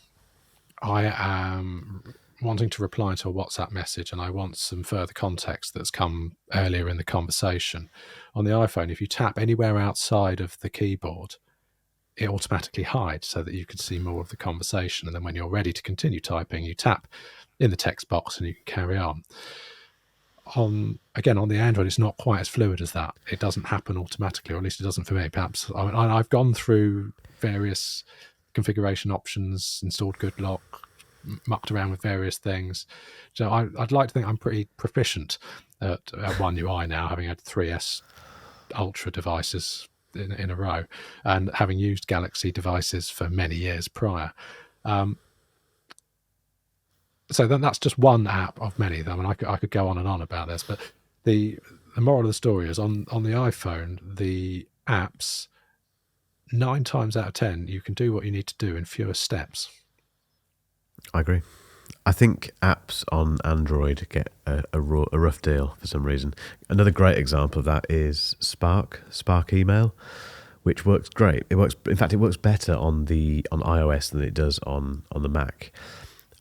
I am wanting to reply to a WhatsApp message and I want some further context that's come earlier in the conversation. On the iPhone, if you tap anywhere outside of the keyboard, it automatically hides so that you can see more of the conversation. And then when you're ready to continue typing, you tap in the text box and you can carry on. On the Android, it's not quite as fluid as that. It doesn't happen automatically, or at least it doesn't for me. Perhaps I've gone through various configuration options, installed GoodLock, mucked around with various things. So I'd like to think I'm pretty proficient at One UI now, having had 3S Ultra devices in a row, and having used Galaxy devices for many years prior. So then that's just one app of many. I mean, I could go on and on about this, but the moral of the story is, on the iPhone, the apps, 9 times out of 10, you can do what you need to do in fewer steps. I agree. I think apps on Android get a rough deal for some reason. Another great example of that is Spark Email, which works great. It works better on iOS than it does on the Mac.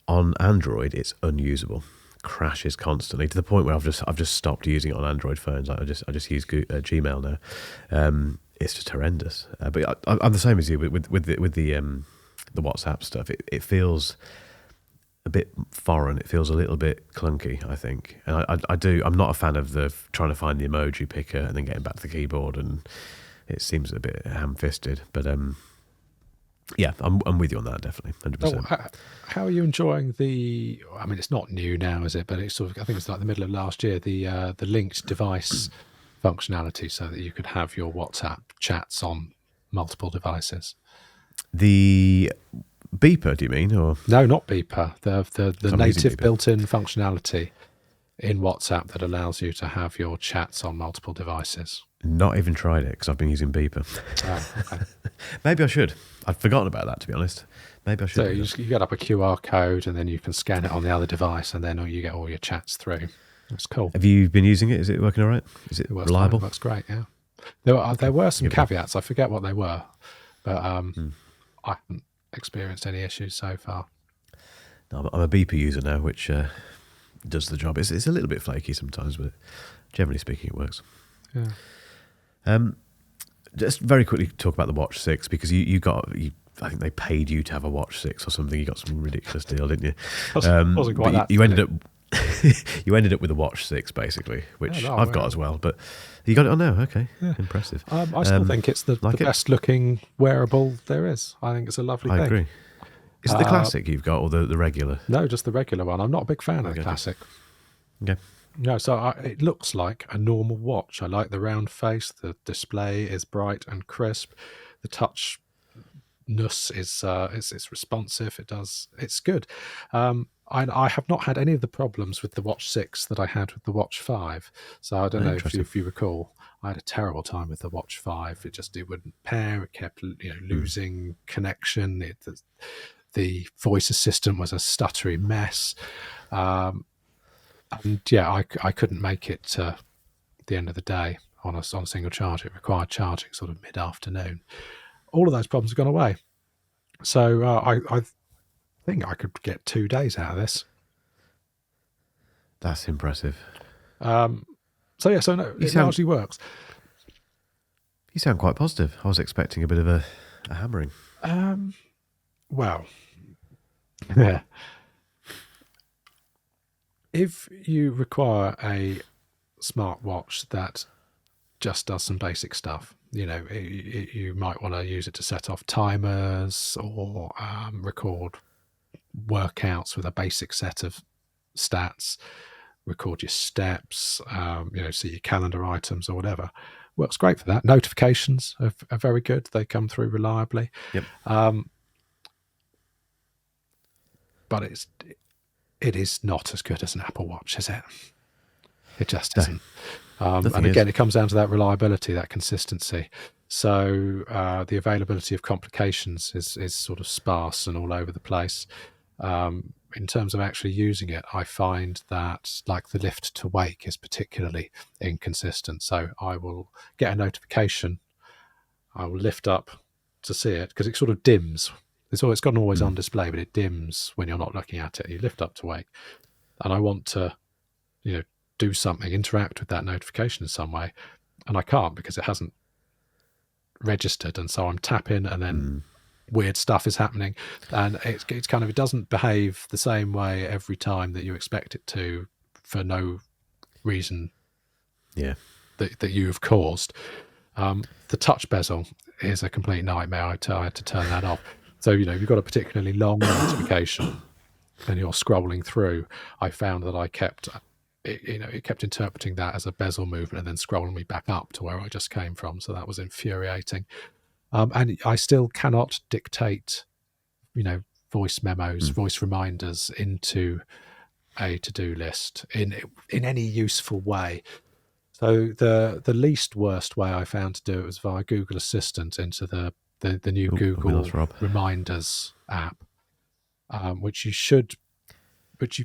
On Android, it's unusable. Crashes constantly, to the point where I've just stopped using it on Android phones. I just use Gmail now. It's just horrendous. But I'm the same as you with the WhatsApp stuff. It feels a bit foreign. It feels a little bit clunky, I think. And I'm not a fan of trying to find the emoji picker and then getting back to the keyboard, and it seems a bit ham-fisted. But yeah, I'm with you on that, definitely, 100%. So, how are you enjoying I mean, it's not new now, is it? But it's I think it's like the middle of last year, the linked device functionality, so that you could have your WhatsApp chats on multiple devices. The beeper, do you mean? Or no, not beeper. The native built-in functionality in WhatsApp that allows you to have your chats on multiple devices. Not even tried it, because I've been using beeper. Oh, okay. Maybe I should. I'd forgotten about that, to be honest. Maybe I should. So you get up a QR code, and then you can scan it on the other device, and then you get all your chats through. That's cool. Have you been using it? Is it working all right? Is it reliable? Fine. It works great, yeah. There were some caveats. I forget what they were, but I haven't experienced any issues so far. No, I'm a beeper user now, which does the job. It's a little bit flaky sometimes, but generally speaking, it works. Yeah. Just very quickly talk about the Watch 6, because I think they paid you to have a Watch 6 or something. You got some ridiculous deal, didn't you? Wasn't quite that. You ended up you ended up with a Watch 6 basically, which I've got as well. But you got it on now, okay? Yeah. Impressive. I still think it's the best looking wearable there is. I think it's a lovely thing. I agree. Is it the classic you've got, or the regular? No, just the regular one. I'm not a big fan of the classic. Okay. No, so it looks like a normal watch. I like the round face. The display is bright and crisp. The touchness is responsive. It's good. I have not had any of the problems with the Watch 6 that I had with the Watch 5. So I don't know if you recall, I had a terrible time with the Watch 5. It wouldn't pair. It kept losing connection. The voice assistant was a stuttery mess. And yeah, I couldn't make it to the end of the day on a single charge. It required charging sort of mid-afternoon. All of those problems have gone away. So I think I could get 2 days out of this. That's impressive. No, it largely works. You sound quite positive. I was expecting a bit of a hammering. Well, yeah. If you require a smartwatch that just does some basic stuff, you might want to use it to set off timers or record workouts with a basic set of stats, record your steps, see your calendar items or whatever. Works great for that. Notifications are very good. They come through reliably. Yep. But it is not as good as an Apple Watch, is it? It just isn't. And again, it comes down to that reliability, that consistency. So the availability of complications is sort of sparse and all over the place. In terms of actually using it, I find that like the lift to wake is particularly inconsistent. So I will get a notification, I will lift up to see it because it sort of dims. It's got an always on display, but it dims when you're not looking at it. You lift up to wake, and I want to, do something, interact with that notification in some way, and I can't because it hasn't registered. And so I'm tapping, and then weird stuff is happening, and it's kind of, it doesn't behave the same way every time that you expect it to, for no reason that you have caused. The touch bezel is a complete nightmare. I had to turn that off. So you've got a particularly long notification and you're scrolling through. I found that it kept interpreting that as a bezel movement and then scrolling me back up to where I just came from. So that was infuriating. And I still cannot dictate, voice memos, voice reminders into a to-do list in any useful way. So the least worst way I found to do it was via Google Assistant into the new Google Reminders app, which you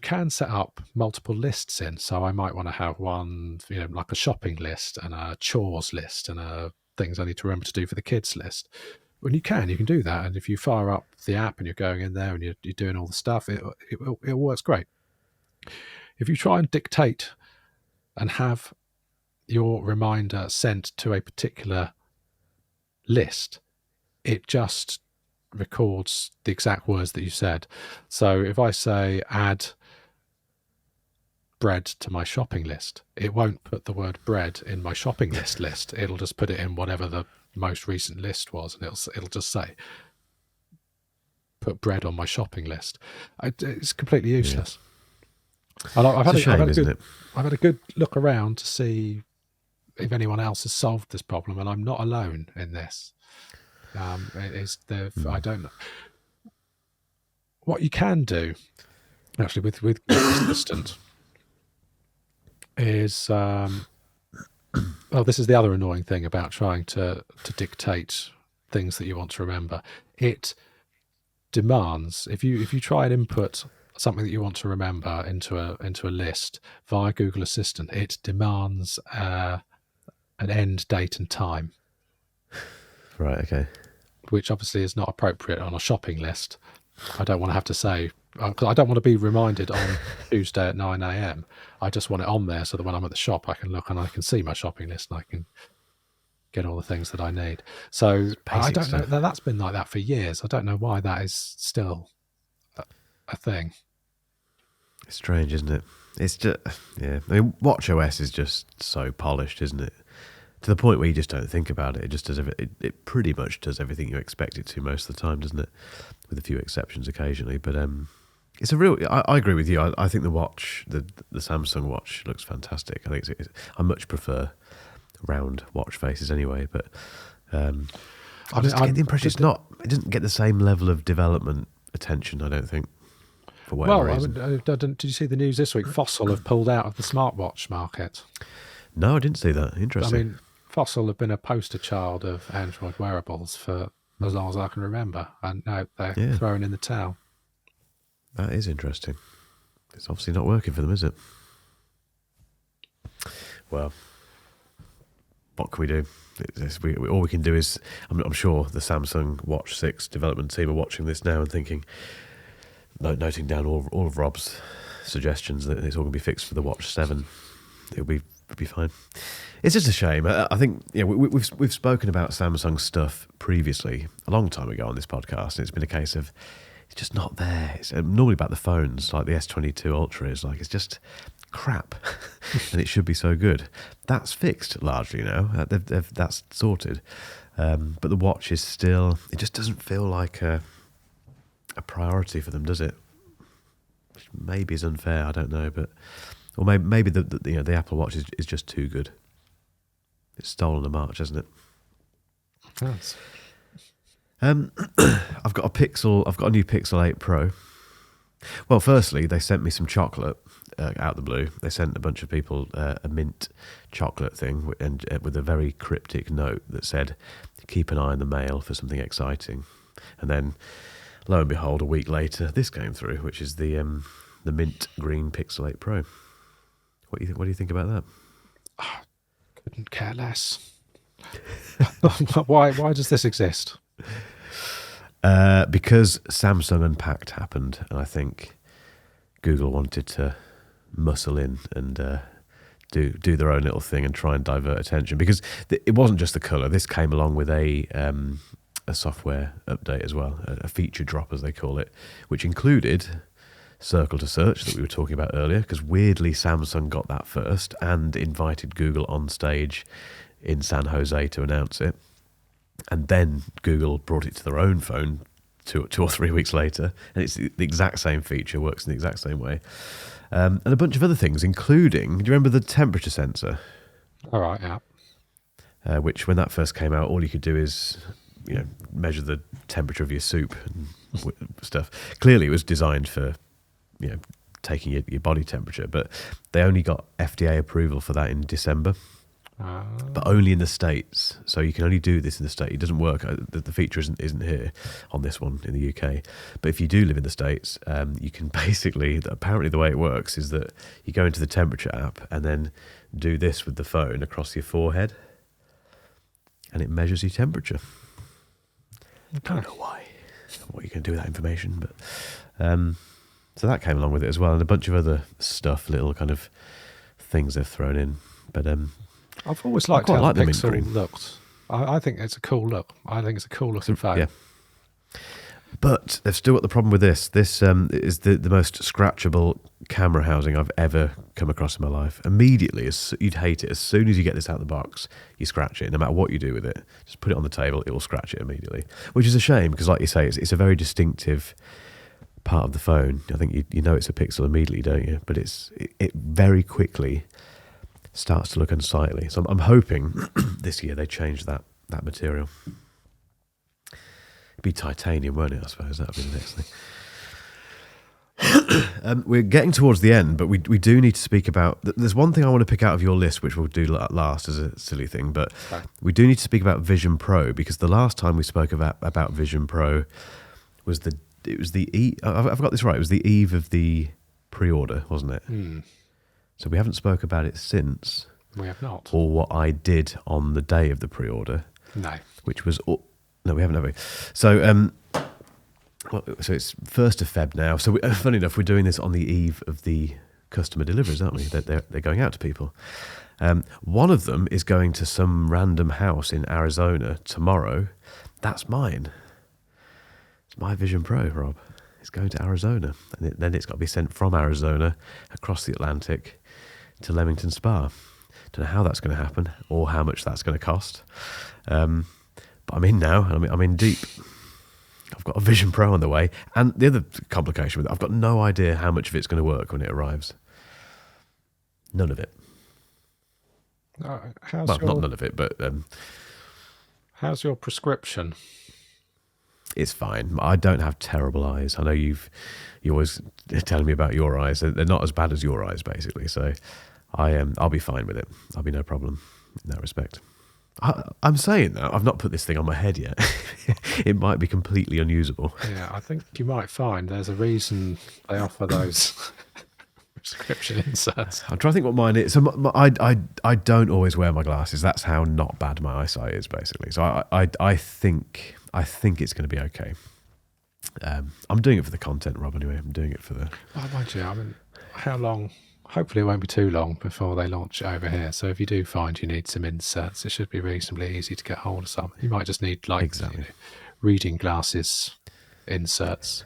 can set up multiple lists in. So I might want to have one, like a shopping list and a chores list and a things I need to remember to do for the kids list. When you can do that. And if you fire up the app and you're going in there and you're doing all the stuff, it works great. If you try and dictate and have your reminder sent to a particular list, it just records the exact words that you said. So if I say add bread to my shopping list, it won't put the word bread in my shopping list. It'll just put it in whatever the most recent list was, and it'll just say put bread on my shopping list. It's completely useless. And I've had a good look around to see if anyone else has solved this problem, and I'm not alone in this. I don't know what you can do actually with Google Assistant is this is the other annoying thing about trying to dictate things that you want to remember. It demands, if you try and input something that you want to remember into a list via Google Assistant, it demands an end date and time. Right, okay. Which obviously is not appropriate on a shopping list. I don't want to have to say, because I don't want to be reminded on Tuesday at 9 a.m. I just want it on there so that when I'm at the shop, I can look and I can see my shopping list and I can get all the things that I need. So I don't know. That's been like that for years. I don't know why that is still a thing. It's strange, isn't it? It's just, I mean, WatchOS is just so polished, isn't it? To the point where you just don't think about it. It just does it pretty much does everything you expect it to most of the time, doesn't it? With a few exceptions occasionally. But it's a real. I agree with you. I think the watch, the Samsung watch, looks fantastic. I think I much prefer round watch faces anyway. But I just get the impression it doesn't get the same level of development attention. I don't think. For whatever reason. Did you see the news this week? Fossil have pulled out of the smartwatch market. No, I didn't see that. Interesting. I mean, Fossil have been a poster child of Android wearables for as long as I can remember, and now they're throwing in the towel. That is interesting. It's obviously not working for them, is it? Well, what can we do? All we can do is, I'm sure the Samsung Watch 6 development team are watching this now and thinking, noting down all of Rob's suggestions that it's all going to be fixed for the Watch 7. It'll be fine. It's just a shame. I think we've spoken about Samsung stuff previously a long time ago on this podcast, and it's been a case of it's just not there. It's normally about the phones, like the S22 Ultra is like, it's just crap, and it should be so good. That's fixed largely now. That's sorted, but the watch is still. It just doesn't feel like a priority for them, does it? Which maybe is unfair. I don't know, but. Or maybe the Apple Watch is just too good. It's stolen a march, hasn't it? Yes. I've got a new Pixel 8 Pro. Well, firstly, they sent me some chocolate out of the blue. They sent a bunch of people a mint chocolate thing and with a very cryptic note that said, "Keep an eye on the mail for something exciting." And then, lo and behold, a week later, this came through, which is the mint green Pixel 8 Pro. What do you think about that? Couldn't care less. Why does this exist? Because Samsung Unpacked happened, and I think Google wanted to muscle in and do their own little thing and try and divert attention. Because it wasn't just the colour. This came along with a software update as well, a feature drop as they call it, which included circle to search that we were talking about earlier, because weirdly Samsung got that first and invited Google on stage in San Jose to announce it. And then Google brought it to their own phone 2 or 3 weeks later, and it's the exact same feature, works in the exact same way. And a bunch of other things, including, do you remember the temperature sensor? All right, yeah. Which, when that first came out, all you could do is, measure the temperature of your soup and stuff. Clearly, it was designed for, taking your body temperature, but they only got FDA approval for that in December. But only in the States, so you can only do this in the States. It doesn't work. The feature isn't here on this one in the UK. But if you do live in the States, you can basically, apparently the way it works is that you go into the temperature app and then do this with the phone across your forehead, and it measures your temperature. I don't know why, what you can do with that information, but so that came along with it as well, and a bunch of other stuff, little kind of things they've thrown in, but. I've always liked how the Pixel looked. I think it's a cool look. I think it's a cool looking phone. Yeah. But they've still got the problem with this. This is the most scratchable camera housing I've ever come across in my life. Immediately, you'd hate it. As soon as you get this out of the box, you scratch it. No matter what you do with it, just put it on the table, it will scratch it immediately. Which is a shame, because like you say, it's a very distinctive part of the phone. I think you know it's a Pixel immediately, don't you? But it very quickly starts to look unsightly. So I'm hoping this year they change that material. It'd be titanium, won't it? I suppose that would be the next thing. We're getting towards the end, but we do need to speak about... There's one thing I want to pick out of your list, which we'll do last as a silly thing, but we do need to speak about Vision Pro, because the last time we spoke about Vision Pro was I've got this right, it was the eve of the pre-order, wasn't it? So we haven't spoke about it since. We have not. Or what I did on the day of the pre-order. No. Which was... No, we haven't, have we? So, so it's 1st of Feb now. So, funny enough, we're doing this on the eve of the customer deliveries, aren't we? They're going out to people. One of them is going to some random house in Arizona tomorrow. That's mine. It's my Vision Pro, Rob. It's going to Arizona. And then it's got to be sent from Arizona across the Atlantic to Leamington Spa. Don't know how that's going to happen or how much that's going to cost. But I'm in now. I'm in deep. I've got a Vision Pro on the way. And the other complication with it, I've got no idea how much of it's going to work when it arrives. None of it. Not none of it, but... how's your prescription? It's fine. I don't have terrible eyes. I know you're always telling me about your eyes. They're not as bad as your eyes, basically. So I'll be fine with it. I'll be no problem in that respect. I'm saying that I've not put this thing on my head yet. It might be completely unusable. Yeah, I think you might find there's a reason they offer those prescription inserts. I'm trying to think what mine is. So I don't always wear my glasses. That's how not bad my eyesight is, basically. So I think it's going to be okay. I'm doing it for the content, Rob. Anyway, I'm doing it for the. Oh, mind you, I mean, how long? Hopefully, it won't be too long before they launch it over here. So if you do find you need some inserts, it should be reasonably easy to get hold of some. You might just need exactly reading glasses inserts.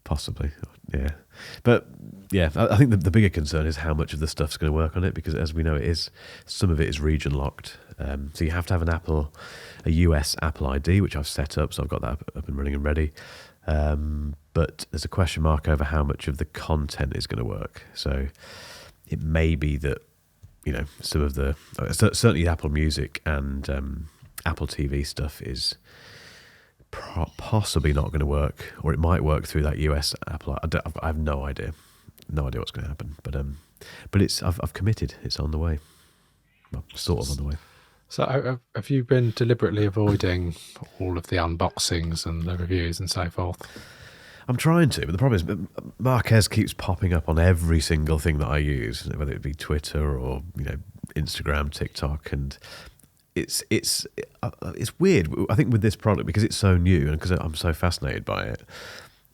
Possibly, yeah. But yeah, I think the bigger concern is how much of the stuff's going to work on it, because as we know, some of it is region locked. So you have to have a US Apple ID, which I've set up, so I've got that up and running and ready. But there's a question mark over how much of the content is going to work. So it may be that, some of the certainly Apple Music and Apple TV stuff is possibly not going to work, or it might work through that US Apple. I have no idea. no idea what's going to happen. But I've committed. It's on the way. Well, sort of on the way. So have you been deliberately avoiding all of the unboxings and the reviews and so forth? I'm trying to, but the problem is Marquez keeps popping up on every single thing that I use, whether it be Twitter or Instagram, TikTok, and it's weird. I think with this product, because it's so new and because I'm so fascinated by it,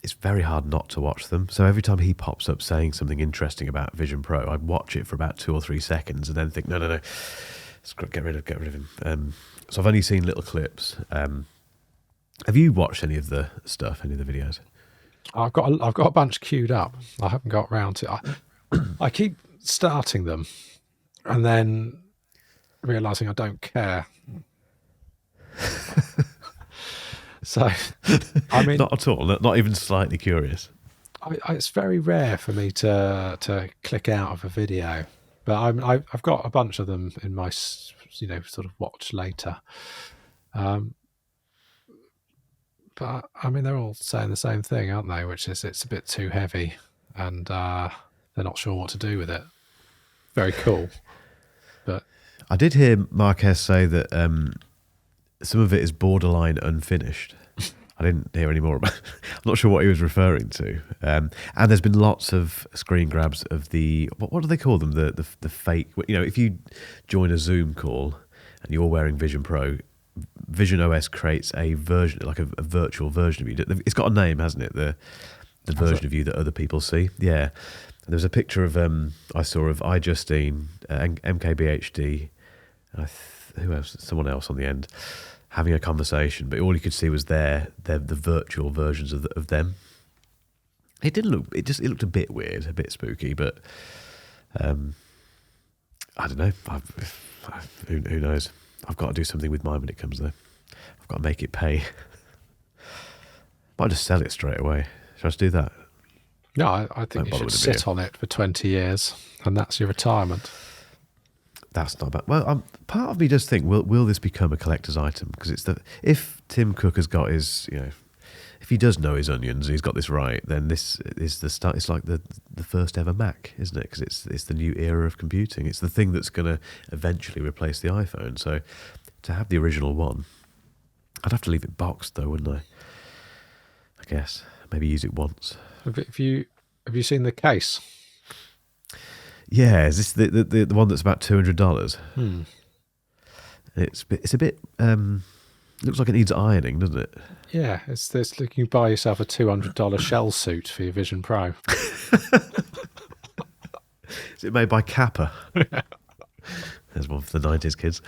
it's very hard not to watch them. So every time he pops up saying something interesting about Vision Pro, I watch it for about 2 or 3 seconds and then think, no, let's get rid of him. So I've only seen little clips. Have you watched any of the stuff, any of the videos? I've got a bunch queued up. I haven't got round to it. I keep starting them and then realizing I don't care. So, I mean, not at all. Not even slightly curious. It's very rare for me to click out of a video, but I've got a bunch of them in my sort of watch later. But I mean, they're all saying the same thing, aren't they? Which is it's a bit too heavy, and they're not sure what to do with it. Very cool, but I did hear Marquez say that some of it is borderline unfinished. I didn't hear any more about it. I'm not sure what he was referring to. And there's been lots of screen grabs of the what do they call them? The fake. If you join a Zoom call and you're wearing Vision Pro, Vision OS creates a version, like a virtual version of you. It's got a name, hasn't it? The version of you that other people see. Yeah. And there's a picture of I saw of iJustine, MKBHD, who else? Someone else on the end, having a conversation, but all you could see was the virtual versions of them. It didn't look. It looked a bit weird, a bit spooky, but I don't know. Who knows? I've got to do something with mine when it comes there. I've got to make it pay. Might just sell it straight away. Should I just do that? No, I think you should sit on it for 20 years, and that's your retirement. That's not bad. Well, part of me does think, will this become a collector's item? Because if Tim Cook has got his, if he does know his onions and he's got this right, then this is the start. It's like the first ever Mac, isn't it? Because it's the new era of computing. It's the thing that's going to eventually replace the iPhone. So to have the original one, I'd have to leave it boxed though, wouldn't I? I guess maybe use it once. Have you seen the case? Yeah, is this the one that's about $200? It's a bit looks like it needs ironing, doesn't it? Yeah, it's this. You can buy yourself a $200 shell suit for your Vision Pro. Is it made by Kappa? There's one for the 90s kids.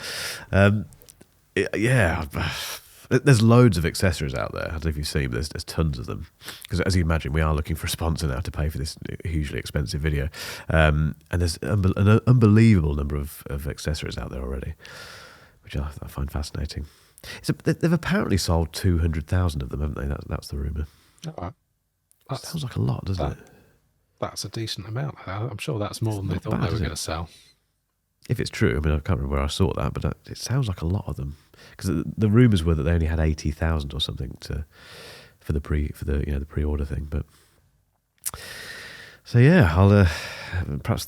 Yeah, there's loads of accessories out there. I don't know if you've seen, but there's tons of them. Because as you imagine, we are looking for a sponsor now to pay for this hugely expensive video. And there's an unbelievable number of accessories out there already, which I find fascinating. They've apparently sold 200,000 of them, haven't they? That's the rumour. Oh, that sounds like a lot, doesn't it? That's a decent amount. I'm sure that's more than they thought they were going to sell. If it's true, I mean, I can't remember where I saw that, but it sounds like a lot of them. Because the rumours were that they only had 80,000 or something for the pre-order thing. But so yeah, I'll perhaps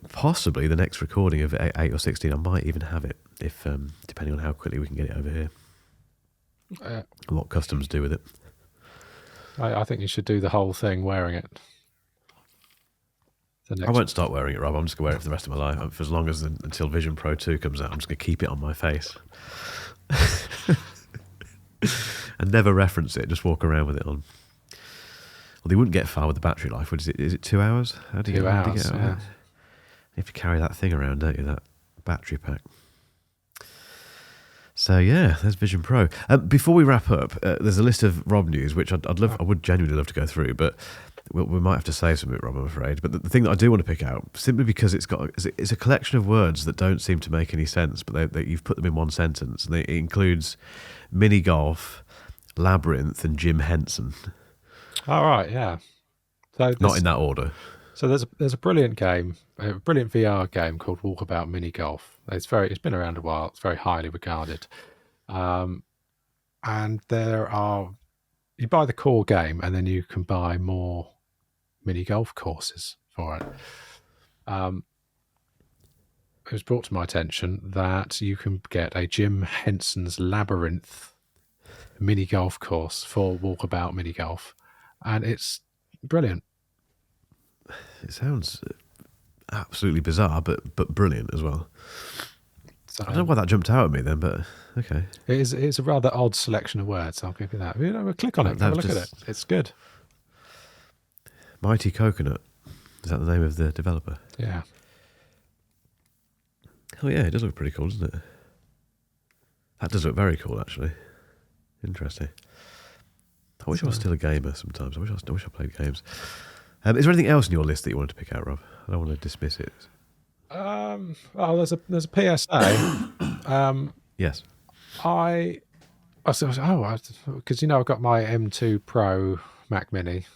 possibly the next recording of 8 or 16, I might even have it if depending on how quickly we can get it over here. And what customs do with it. I think you should do the whole thing wearing it. I won't start wearing it, Rob. I'm just going to wear it for the rest of my life. For as long as until Vision Pro 2 comes out, I'm just going to keep it on my face. And never reference it, just walk around with it on. Well, they wouldn't get far with the battery life. Is it 2 hours? How do you 2 hours, get yeah. You have to carry that thing around, don't you, that battery pack. So yeah, there's Vision Pro. Before we wrap up, there's a list of Rob news, which I would genuinely love to go through, but we might have to save some of it, Rob, I'm afraid. But the thing that I do want to pick out, simply because it's a collection of words that don't seem to make any sense, but you've put them in one sentence, and it includes mini golf, labyrinth, and Jim Henson. All right, yeah. So not in that order. So there's a brilliant game, a brilliant VR game called Walkabout Mini Golf. It's been around a while. It's very highly regarded, and you buy the core game, and then you can buy more mini golf courses for it. It was brought to my attention that you can get a Jim Henson's Labyrinth mini golf course for walkabout mini golf, and it's brilliant. It sounds absolutely bizarre, but brilliant as well. So, I don't know why that jumped out at me then, but okay. It's a rather odd selection of words. I'll give you that. Click on it. Have a look at it. It's good. Mighty Coconut. Is that the name of the developer? Yeah. Oh yeah, it does look pretty cool, doesn't it? That does look very cool, actually. Interesting. I wish I was still a gamer sometimes. I wish I played games. Is there anything else in your list that you wanted to pick out, Rob? I don't want to dismiss it. There's a PSA. Yes. Because I've got my M2 Pro Mac Mini.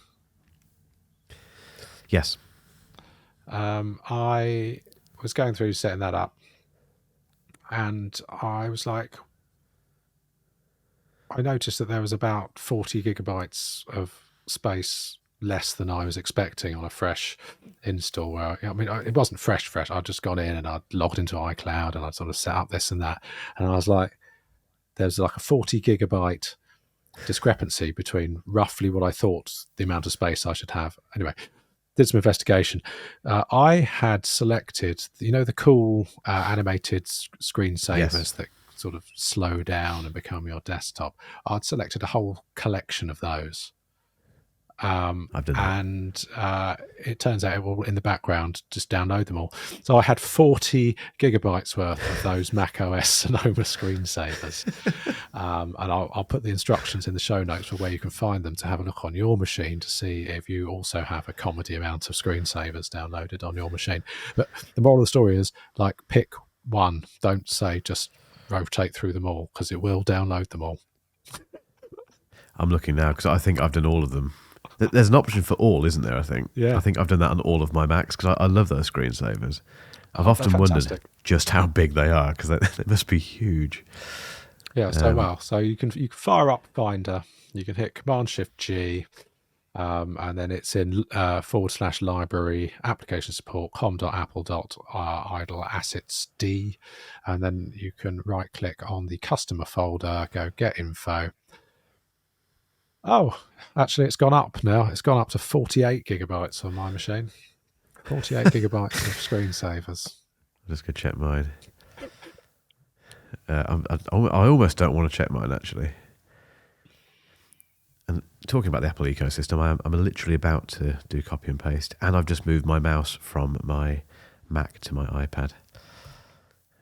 Yes. I was going through setting that up, and I was like, I noticed that there was about 40 gigabytes of space less than I was expecting on a fresh install. Where it wasn't fresh. I'd just gone in and I'd logged into iCloud and I'd sort of set up this and that, and I was like, there's like a 40 gigabyte discrepancy between roughly what I thought the amount of space I should have. Anyway, did some investigation. I had selected, the cool animated screensavers that sort of slow down and become your desktop. I'd selected a whole collection of those. I've done that. And it turns out it will, in the background, just download them all. So I had 40 gigabytes worth of those macOS Sonoma screensavers. And I'll put the instructions in the show notes for where you can find them to have a look on your machine to see if you also have a comedy amount of screensavers downloaded on your machine. But the moral of the story is, pick one. Don't say just rotate through them all, because it will download them all. I'm looking now because I think I've done all of them. There's an option for all, isn't there? I think. Yeah. I think I've done that on all of my Macs because I love those screensavers. I've often wondered just how big they are because they must be huge. Yeah. So you can fire up Finder. You can hit Command-Shift+G, and then it's in /library application support com.apple.idleassetsd, and then you can right click on the customer folder, go get info. Oh, actually, it's gone up now. It's gone up to 48 gigabytes on my machine. 48 gigabytes of screensavers. I'm just going to check mine. I almost don't want to check mine, actually. And talking about the Apple ecosystem, I'm literally about to do copy and paste, and I've just moved my mouse from my Mac to my iPad.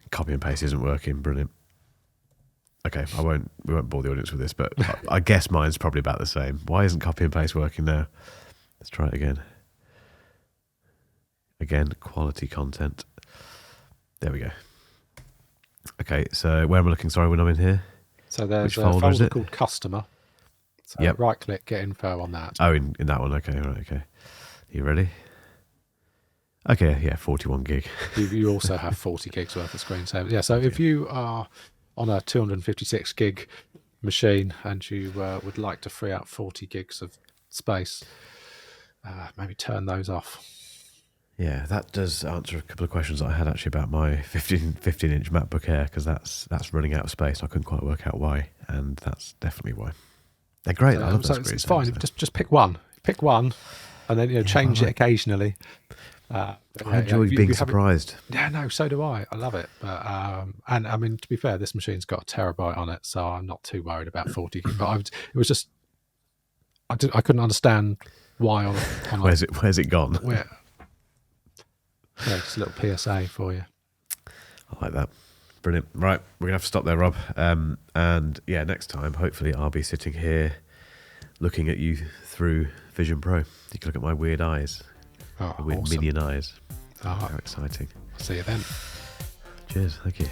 Copy and paste isn't working. Brilliant. Okay, we won't bore the audience with this, but I guess mine's probably about the same. Why isn't copy and paste working now? Let's try it again. Again, quality content. There we go. Okay, so where am I looking? Sorry, when I'm in here. So there's Which a folder is folder it? called Customer. So right click, get info on that. Oh, in that one. Okay, right, okay. You ready? Okay, yeah, 41 gig. You also have 40 gigs worth of screensavers. Yeah, so if you are on a 256 gig machine and you would like to free up 40 gigs of space, maybe turn those off. Yeah, that does answer a couple of questions that I had actually about my 15-inch MacBook Air, because that's running out of space. I couldn't quite work out why, and that's definitely why. They're great. I love those. It's fine. Just pick one. Pick one, and then change it occasionally. I enjoy being surprised. Yeah, no, so do I. I love it. But and I mean, to be fair, this machine's got a terabyte on it, so I'm not too worried about 40 gig. But it was just, I couldn't understand why. Where's it gone? Where? Yeah, just a little PSA for you. I like that. Brilliant. Right, we're gonna have to stop there, Rob. And yeah, next time, hopefully, I'll be sitting here looking at you through Vision Pro. You can look at my weird eyes. Oh, with awesome. minion eyes. How exciting. See you then. Cheers. Thank you.